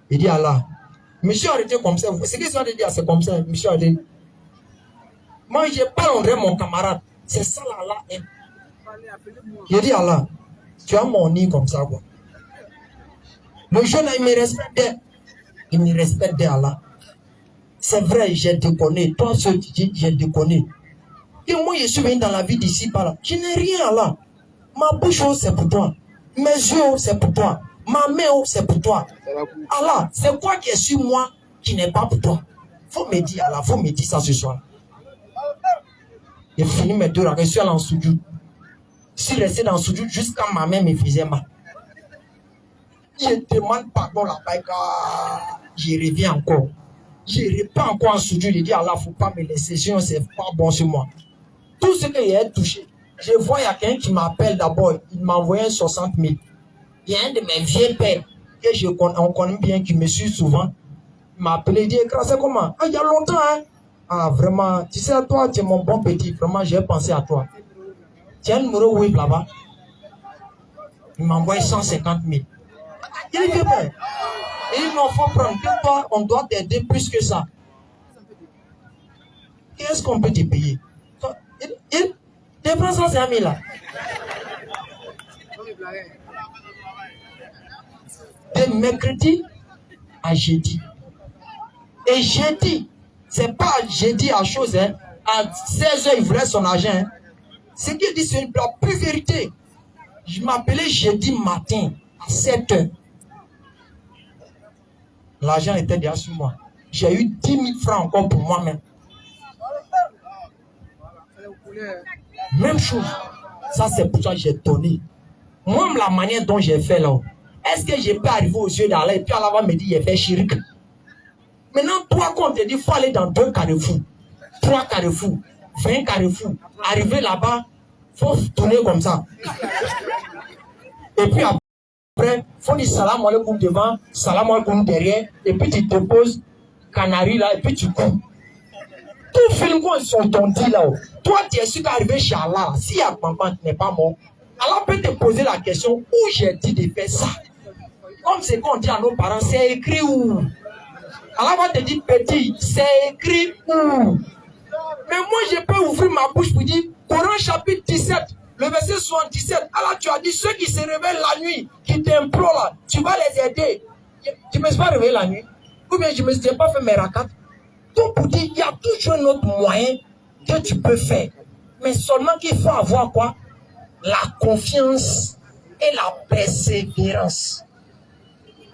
Il dit Allah, monsieur a été comme ça. Ce qu'ils ont dit, c'est comme ça. Monsieur a dit, moi je parle André, mon camarade. C'est ça là. Il dit Allah, tu as mon nid comme ça quoi. Le jeune il me respectait. Il me respectait Allah. C'est vrai, j'ai déconné. Toi, ce que tu dis, j'ai déconné. Et moi, je suis venu dans la vie d'ici par là. Je n'ai rien Allah. Ma bouche, c'est pour toi. Mes yeux, c'est pour toi. Ma main, c'est pour toi. Allah, c'est quoi qui est sur moi qui n'est pas pour toi? Faut me dire Allah, faut me dire ça ce soir. J'ai fini mes 2 rakats, je suis allé en soujoud. Je suis resté dans le soujoud jusqu'à ma main me faisait mal. Je demande pardon là-bas, je reviens encore. Je reprends encore en soujoud, je dis Allah, il ne faut pas me laisser, sinon c'est pas bon sur moi. Tout ce que j'ai touché, je vois, il y a quelqu'un qui m'appelle d'abord, il m'a envoyé 60 000. Il y a un de mes vieux pères, que on connaît bien, qui me suit souvent. Il m'a appelé, il dit, c'est comment? Ah, il y a longtemps, hein? Ah, vraiment, tu sais, toi, tu es mon bon petit, vraiment, j'ai pensé à toi. Tu as un numéro web là-bas. Il m'a envoyé 150 000. Il est vieux père. Et il m'en faut prendre que toi, on doit t'aider plus que ça. Qu'est-ce qu'on peut te payer? Il déprend 105 000 là. De mercredi à jeudi. Et jeudi, c'est pas jeudi à chose, hein. À 16h, il voulait son argent. Hein. Ce qu'il dit, c'est la plus vérité. Je m'appelais jeudi matin à 7h. L'argent était déjà sur moi. J'ai eu 10 000 francs encore pour moi-même. Même chose. Ça, c'est pour ça que j'ai donné. Moi, la manière dont j'ai fait là, est-ce que je peux arriver aux yeux d'Allah et puis Allah va me dire, il fait chirik. Maintenant, toi, quand on te dit, il faut aller dans 2 carrefours, 3 carrefours, 20 carrefours, arriver là-bas, il faut tourner comme ça. Et puis après, il faut dire salam alaikum devant, salam alaikum derrière, et puis tu te poses canari là, et puis tu cours. Tout film qu'on t'ont dit là, toi, tu es sûr qu'arriver chez Allah, si à Pampan, tu n'es pas mort, Allah peut te poser la question où j'ai dit de faire ça. Comme c'est qu'on dit à nos parents, c'est écrit où? Allah va te dire petit, c'est écrit où? Mais moi, je peux ouvrir ma bouche pour dire, Coran chapitre 17, le verset 77, Allah, tu as dit, ceux qui se réveillent la nuit, qui t'implorent là, tu vas les aider. Tu ne me suis pas réveillé la nuit? Ou bien je ne me suis pas fait mes rakats? Donc pour dire, il y a toujours un autre moyen que tu peux faire. Mais seulement qu'il faut avoir quoi? La confiance et la persévérance.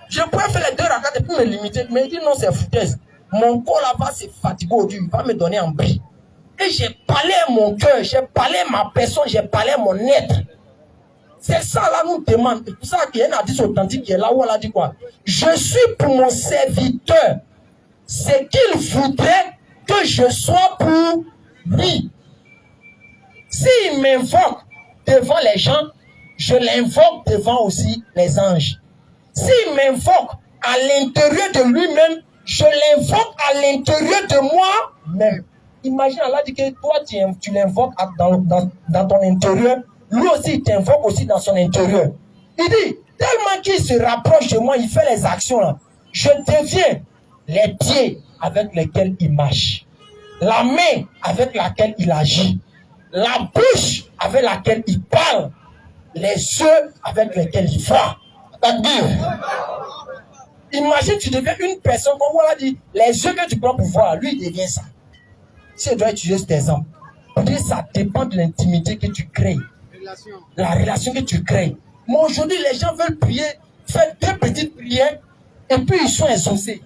Je pourrais faire les 2 rakats et puis me limiter. Mais il dit non, c'est foutaise. Mon corps là-bas, c'est fatigué aujourd'hui. Il va me donner un bris. Et j'ai parlé à mon cœur, j'ai parlé à ma personne, j'ai parlé à mon être. C'est ça là nous demande. C'est pour ça qu'il y a un hadith authentique qui est là où elle a dit quoi? Je suis pour mon serviteur ce qu'il voudrait que je sois pour lui. S'il m'invoque devant les gens, je l'invoque devant aussi les anges. S'il m'invoque à l'intérieur de lui-même, je l'invoque à l'intérieur de moi-même. Imagine, Allah dit que toi, tu l'invoques dans ton intérieur. Lui aussi, il t'invoque aussi dans son intérieur. Il dit, tellement qu'il se rapproche de moi, il fait les actions là. Je deviens les pieds avec lesquels il marche. La main avec laquelle il agit. La bouche avec laquelle il parle. Les yeux avec lesquels il voit. Imagine, tu deviens une personne, comme on l'a dit, les yeux que tu prends pour voir, lui, il devient ça. Si je dois utiliser cet exemple, ça dépend de l'intimité que tu crées. La relation que tu crées. Mais aujourd'hui, les gens veulent prier, faire 2 petites prières, et puis ils sont exaucés.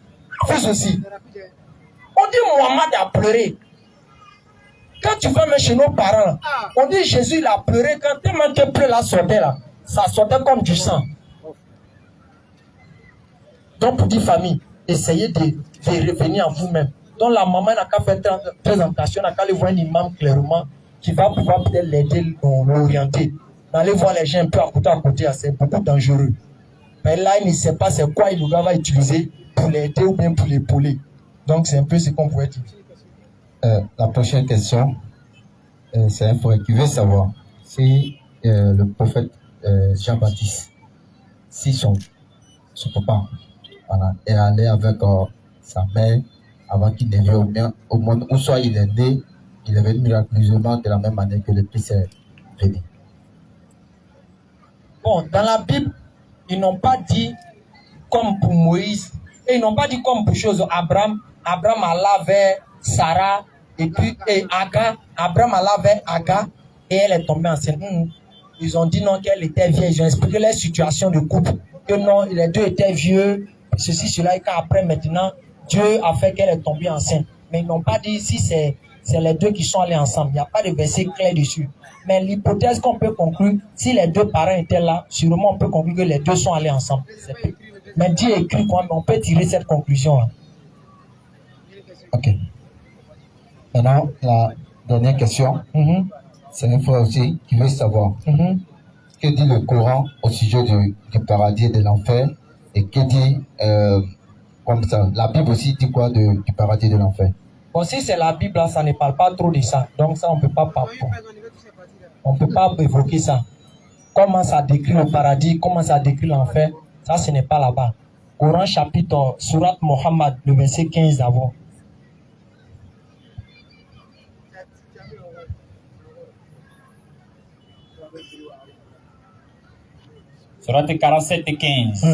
Vous aussi. On dit Mohamed a pleuré. Quand tu vas même chez nos parents, on dit Jésus il a pleuré quand tellement que pleure la sortait là. Ça sortait comme du sang. Donc pour dire famille, essayez de revenir à vous-même. Donc la maman n'a qu'à faire présentation, n'a qu'à aller voir un imam clairement qui va pouvoir peut-être l'aider, l'orienter. D'aller voir les gens un peu à côté, c'est beaucoup dangereux. Mais là, il ne sait pas c'est quoi il va utiliser pour l'aider ou bien pour l'épauler. Donc c'est un peu ce qu'on pourrait dire. La prochaine question, c'est un frère qui veut savoir si le prophète Jean-Baptiste, si son papa est allé avec sa mère avant qu'il ne vienne au monde, ou soit il est né, il est venu miraculeusement de la même manière que le Christ est venu. Bon, dans la Bible, ils n'ont pas dit comme pour Moïse, et ils n'ont pas dit comme pour chose Abraham. Abraham alla vers Sarah, et puis Agar. Abraham alla vers Agar, et elle est tombée enceinte. Ils ont dit non, qu'elle était vieille. Ils ont expliqué leur situation de couple. Que non, les 2 étaient vieux, ceci, cela, et qu'après, maintenant, Dieu a fait qu'elle est tombée enceinte. Mais ils n'ont pas dit si c'est les 2 qui sont allés ensemble. Il n'y a pas de verset clair dessus. Mais l'hypothèse qu'on peut conclure, si les 2 parents étaient là, sûrement on peut conclure que les 2 sont allés ensemble. Mais Dieu écrit quoi, mais on peut tirer cette conclusion-là. Ok. Maintenant, la dernière question, c'est un frère aussi qui veut savoir que dit le Coran au sujet du paradis et de l'enfer, et que dit, comme ça, la Bible aussi dit quoi du paradis et de l'enfer? Bon, si c'est la Bible, ça ne parle pas trop de ça. Donc ça, on ne peut pas parler. On ne peut pas évoquer ça. Comment ça décrit le paradis, comment ça décrit l'enfer, ça, ce n'est pas là-bas. Coran chapitre, Surat Mohammed, le verset 15 d'abord. Sourate 47 et 15.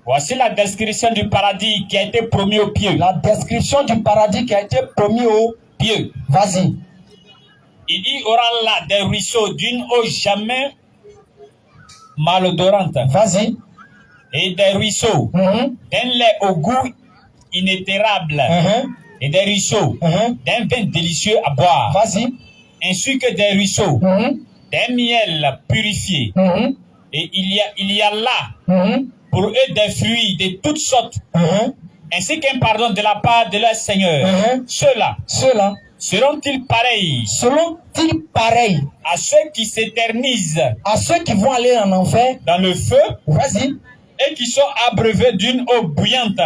Voici la description du paradis qui a été promis aux pieux. La description du paradis qui a été promis aux pieux. Vas-y. Il y aura là des ruisseaux d'une eau jamais malodorante. Vas-y. Et des ruisseaux d'un lait au goût inétérable. Et des ruisseaux d'un vin délicieux à boire. Vas-y. Ainsi que des ruisseaux d'un miel purifié. Et il y a là pour eux des fruits de toutes sortes, ainsi qu'un pardon de la part de leur Seigneur. Ceux-là seront-ils pareils à ceux qui s'éternisent, à ceux qui vont aller en enfer dans le feu, vas-y, et qui sont abreuvés d'une eau bouillante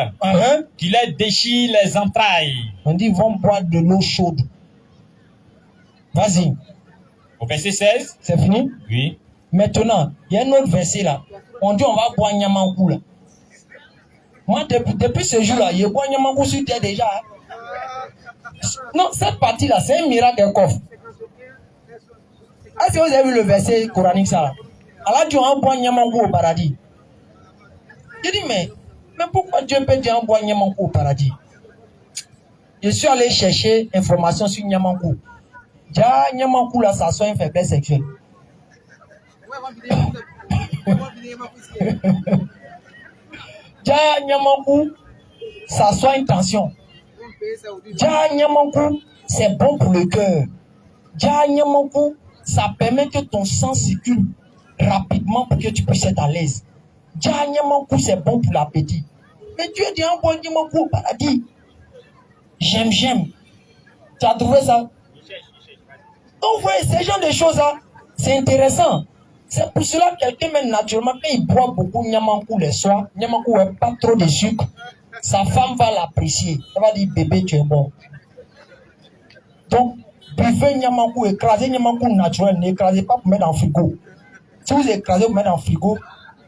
qui leur déchire les entrailles. On dit ils vont boire de l'eau chaude. Vas-y. Au verset 16. C'est fini? Oui. Maintenant, il y a un autre verset là. On dit on va boire Nyamankou là. Moi, depuis ce jour-là, je bois Nyamankou sur terre déjà. Non, cette partie-là, c'est un miracle de coffre. Est-ce que vous avez vu le verset coranique ça? Allah dit on va boire Nyamankou au paradis. Je dis mais pourquoi Dieu peut dire on boit Nyamankou au paradis? Je suis allé chercher information sur Nyamankou. Déjà, Nyamankou là, ça soit une faiblesse sexuelle. Déjà, Nyamankou, ça soit une tension. Déjà, Nyamankou, c'est bon pour le cœur. Déjà, Nyamankou, ça permet que ton sang circule rapidement pour que tu puisses être à l'aise. Déjà, Nyamankou, c'est bon pour l'appétit. Mais Dieu dit on boit Nyamankou au paradis. J'aime. Tu as trouvé ça? Donc, voyez, ces genre de choses-là, c'est intéressant. C'est pour cela que quelqu'un, même naturellement, quand il boit beaucoup Nyamankou les soirs, Nyamankou n'a pas trop de sucre, sa femme va l'apprécier. Elle va dire, bébé, tu es bon. Donc, buvez Nyamankou, écrasez Nyamankou naturel, n'écrasez pas pour mettre dans le frigo. Si vous écrasez pour mettre dans le frigo,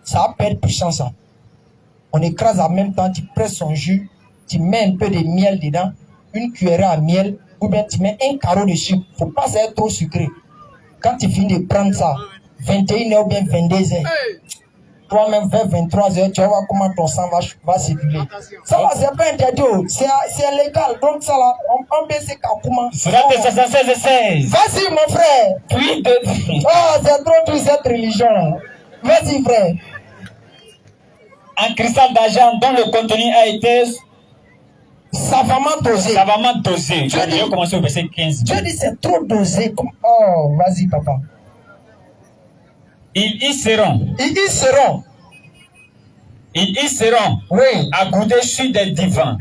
ça va perdre puissance. Ça. On écrase en même temps, tu presses son jus, tu mets un peu de miel dedans, une cuillerée à miel, ou bien tu mets un carreau de sucre. Il ne faut pas que ça soit trop sucré. Quand tu finis de prendre ça, 21h ou bien 22h, toi-même vers 23h, tu vas voir comment ton sang va circuler. Ça là, c'est pas interdit, c'est légal. Donc ça là, on peut se comment. Sourate 76 et 16. Vas-y mon frère. Puis oh, c'est trop tout cette religion là. Vas-y frère. Un cristal d'argent dont le contenu a été savamment dosé. Je vais commencer au verset 15. Dieu dit c'est trop dosé. Oh, vas-y papa. Ils y seront. Oui. Accoudés sur des divans.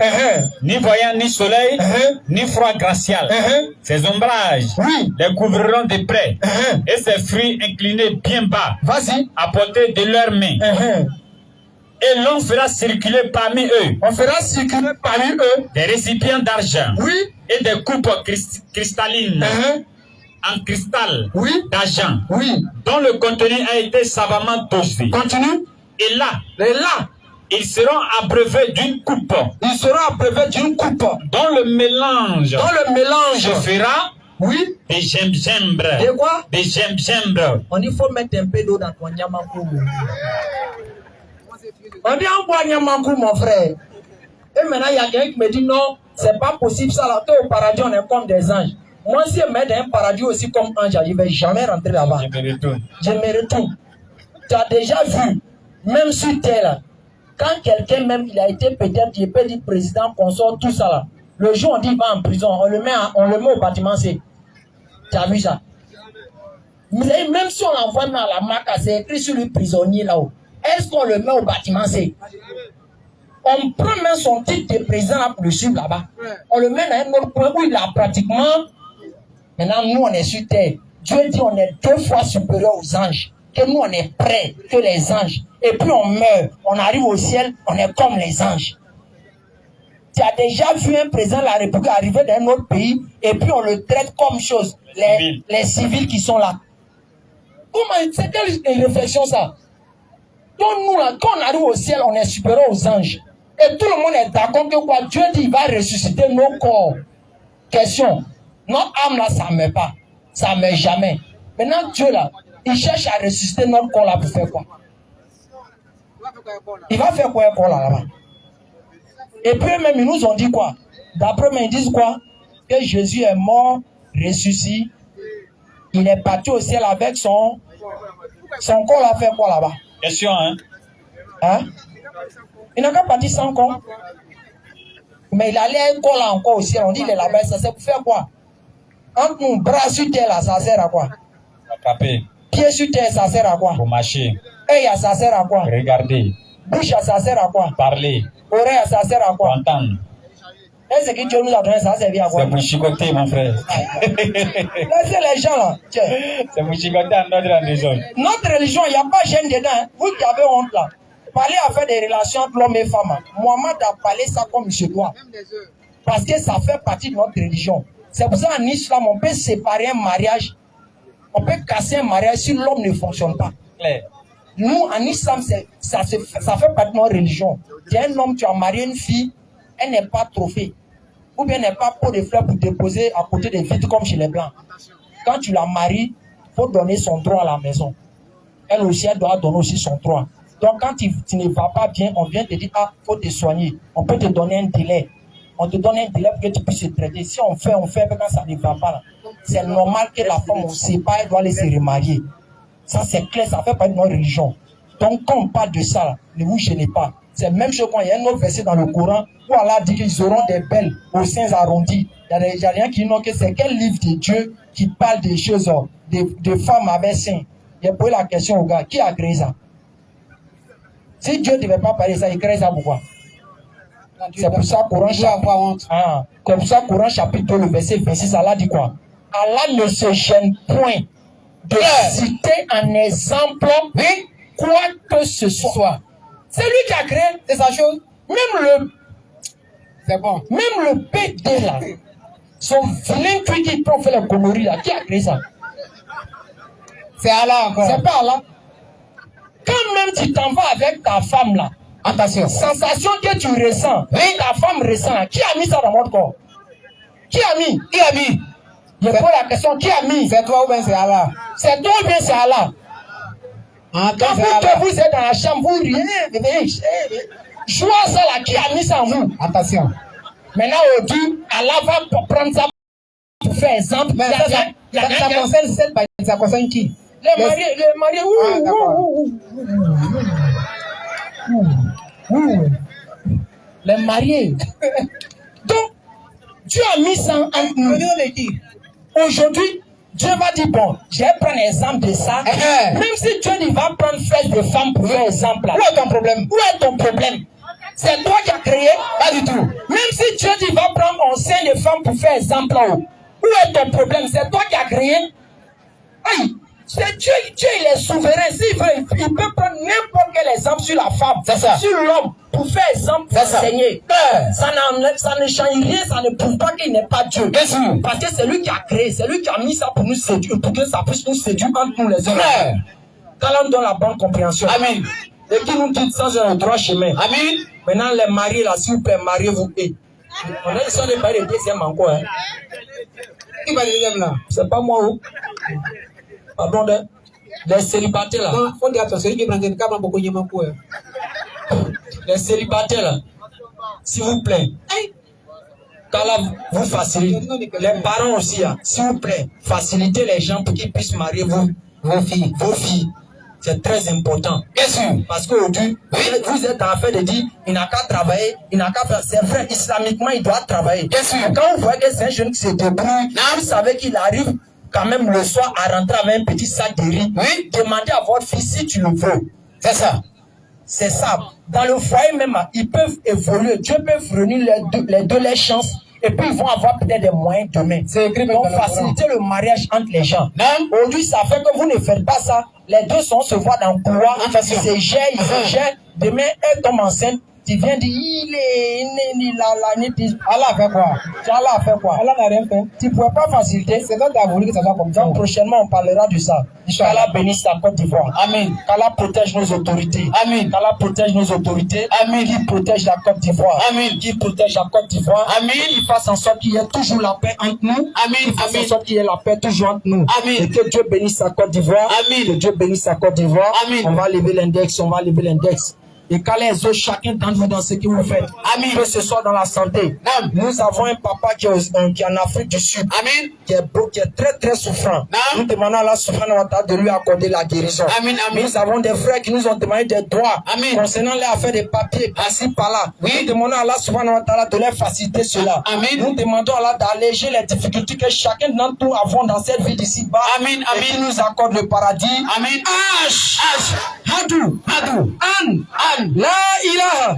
Ni voyant ni soleil, ni froid glacial. Ces ombrages les couvriront de près. Et ces fruits inclinés bien bas. Vas-y. À portée de leurs mains. Et l'on fera circuler parmi eux. Des récipients d'argent. Oui. Et des coupes cristallines. En cristal d'argent. Oui. Dont le contenu a été savamment dosé. Continue. Et là, ils seront abreuvés d'une coupe. Dont le mélange. Se fera. Oui. Des gingembre. De quoi? Des gingembre. On dit faut mettre un peu d'eau dans ton Nyamankou. On dit on boit Nyamankou mon frère. Et maintenant il y a quelqu'un qui me dit non, c'est pas possible ça là. Au paradis on est comme des anges. Moi si je mets dans un paradis aussi comme ange, je ne vais jamais rentrer là-bas. Je me retourne. Tu as déjà vu, même sur terre là, quand quelqu'un même il a été peut-être, il peut dire président, consort, tout ça là. Le jour on dit il va en prison, on le met au bâtiment C. Tu as vu ça? Mais même si on l'envoie dans la marque, c'est écrit sur le prisonnier là-haut. Est-ce qu'on le met au bâtiment C? On prend même son titre de président là pour le suivre là-bas. On le met dans un autre point où il a pratiquement. Maintenant, nous on est sur terre. Dieu dit on est 2 fois supérieur aux anges. Que nous on est près que les anges. Et puis on meurt. On arrive au ciel, on est comme les anges. Tu as déjà vu un président de la République arriver dans un autre pays et puis on le traite comme chose. Les civils qui sont là. Comment, c'est quelle réflexion ça? Donc nous, là, quand on arrive au ciel, on est supérieur aux anges. Et tout le monde est d'accord que quoi, Dieu dit il va ressusciter nos corps. Question, notre âme là, ça ne meurt pas. Ça ne meurt jamais. Maintenant, Dieu là, il cherche à ressusciter notre corps là pour faire quoi? Il va faire quoi un corps là-bas? Et puis même, ils nous ont dit quoi? D'après eux, ils disent quoi? Que Jésus est mort, ressuscité. Il est parti au ciel avec son corps là, faire quoi là-bas? Question, hein? Hein? Il n'a qu'à partir sans corps. Mais il allait un corps là encore au ciel. On dit il est là-bas, ça sert pour faire quoi? Entre nous, bras sur terre là, ça sert à quoi? Attraper. Pieds sur terre, ça sert à quoi? Pour marcher. Œil, ça sert à quoi? Regarder. Bouche, ça sert à quoi? Parler. Oreille, ça sert à quoi? Entendre. Est-ce que Dieu nous a donné ça? Ça sert à quoi? C'est pour chicoter, mon frère. Laissez les gens là. Tiens. C'est pour chicoter à notre religion. Notre religion, il n'y a pas de gêne dedans. Hein. Vous qui avez honte là. Parler à faire des relations entre l'homme et femme. Mohamed a parlé ça comme je dois. Parce que ça fait partie de notre religion. C'est pour ça qu'en islam, on peut séparer un mariage. On peut casser un mariage si l'homme ne fonctionne pas. Claire. Nous, en islam, ça fait partie de notre religion. Tu es un homme, tu as marié une fille, elle n'est pas trophée. Ou bien elle n'est pas pot de fleurs pour déposer à côté des vitres comme chez les blancs. Quand tu la maries, il faut donner son droit à la maison. Elle aussi, elle doit donner aussi son droit. Donc quand tu ne vas pas bien, on vient te dire, ah, il faut te soigner. On peut te donner un délai. On te donne un délai pour que tu puisses te traiter. Si on fait, mais quand ça ne va pas, c'est normal que la femme, on ne sait pas, elle doit aller se remarier. Ça, c'est clair, ça fait partie de notre religion. Donc, quand on parle de ça, ne vous gênez pas. C'est la même chose quand il y a un autre verset dans le Coran où Allah dit qu'ils auront des belles aux seins arrondis. Il y a des gens qui disent que c'est quel livre de Dieu qui parle des choses, de femmes avec seins. Il a posé la question au gars, qui a créé ça? Si Dieu ne devait pas parler ça, il crée ça pourquoi? C'est pour ça Coran Coran chapitre 2, le verset 26, Allah dit quoi? Allah ne se gêne point de citer un exemple, quoi que ce soit. C'est lui qui a créé, c'est sa chose. Même le PD là, son vilain truc qui peut faire la connerie là, qui a créé ça? C'est Allah encore. C'est pas Allah. Quand même tu t'en vas avec ta femme là, attention, sensation que tu ressens, ta femme ressent là, qui a mis ça dans votre corps? Qui a mis? Je pose la question, qui a mis? C'est toi ou bien c'est Allah? C'est toi ou bien c'est Allah? Quand vous êtes dans la chambre, vous riez, joie ça là, qui a mis ça en vous? Attention. Maintenant, aujourd'hui, Allah va prendre ça pour faire exemple. Mais ça concerne celle, ça concerne qui? Les mariés, les mariés. Donc, Dieu a mis ça entre nous. Aujourd'hui, Dieu va dire, bon, je vais prendre exemple de ça. Même si Dieu il va prendre fesse de femmes pour faire exemple là. Où est ton problème? C'est toi qui as créé? Pas du tout. Même si Dieu il va prendre un sein de femmes pour faire exemple là. Où est ton problème? C'est toi qui as créé? Aïe! C'est Dieu, il est souverain. S'il veut, il peut prendre n'importe quel exemple sur la femme, sur l'homme, pour faire exemple, pour enseigner. Ça ne change rien, ça ne prouve pas qu'il n'est pas Dieu. Parce que c'est lui qui a créé, c'est lui qui a mis ça pour nous séduire, pour que ça puisse nous séduire entre nous les hommes. Quand on donne la bonne compréhension. Amen. Et qui nous dit sans un droit chemin. Amen. Maintenant, les mariés, là, s'il vous plaît, mariez-vous. On est sur les mariés, le deuxième encore. Hein. Qui va le deuxième là? C'est pas moi, où? Pardon, les célibataires là. Non, faut dire attention, celui qui prend une cabane beaucoup de beaucoup. Les célibataires là, s'il vous plaît. Quand là, vous facilitez. Les parents aussi, s'il vous plaît, facilitez les gens pour qu'ils puissent marier vos filles. C'est très important. Bien sûr. Parce qu'aujourd'hui, vous êtes en train de dire, il n'a qu'à travailler, il n'a qu'à faire. C'est vrai, islamiquement, il doit travailler. Bien sûr. Quand vous voyez que c'est un jeune qui se débrouille, vous savez qu'il arrive quand même le soir à rentrer avec un petit sac de riz. Oui. Demandez à votre fils si tu le veux. C'est ça. C'est ça. Dans le foyer même, ils peuvent évoluer. Dieu peut fournir les deux les chances. Et puis ils vont avoir peut-être des moyens demain. C'est écrit. Donc faciliter le mariage entre les gens. Aujourd'hui, ça fait que vous ne faites pas ça. Les deux se voient dans le couloir. Ils se gèrent. Demain, elle tombe enceinte. Tu viens dire, Allah a fait quoi? Allah a fait quoi? Allah n'a rien fait. Tu ne pouvais pas faciliter. C'est quand tu as voulu que ça soit comme ça. Donc prochainement, on parlera de ça. Qu'Allah bénisse la Côte d'Ivoire. Amen. Qu'Allah protège nos autorités. Amen. Qu'Allah protège nos autorités. Amen. Qui protège la Côte d'Ivoire. Amen. Qui protège la Côte d'Ivoire. Amen. Il fasse en sorte qu'il y ait toujours la paix entre nous. Amen. Il fasse en sorte qu'il y ait la paix toujours entre nous. Amen. Et que Dieu bénisse la Côte d'Ivoire. Amen. Que Dieu bénisse la Côte d'Ivoire. Amen. On va lever l'index. On va lever l'index. Et qu'Allah exauce chacun d'entre vous dans ce que vous faites. Amen. Que ce soit dans la santé. Amen. Nous avons un papa qui est en Afrique du Sud. Amen. Qui est très très souffrant. Amen. Nous demandons à Allah subhanahu wa ta'ala de lui accorder la guérison. Amen. Amen. Nous avons des frères qui nous ont demandé des droits. Amen. Concernant les affaires de papiers, par-ci par-là. Oui. Nous demandons à Allah subhanahu wa ta'ala de leur faciliter cela. Amen. Nous demandons à Allah d'alléger les difficultés que chacun d'entre nous avons dans cette vie d'ici-bas. Amen. Amen. Et qui nous accorde le paradis. Amen. Ash. Hadu. An. La ilaha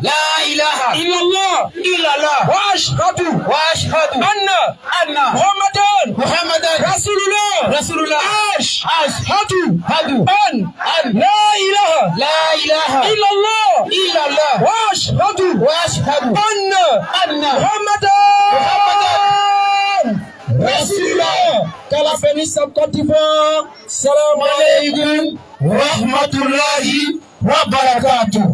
illallah wa ashhadu anna Muhammadan Rasulullah ashhadu an la ilaha illallah wa ashhadu anna Muhammadan Rasulullah. Qu'Allah bénisse la Côte d'Ivoire. Salam alaikum wa rahmatullahi wa barakatuh.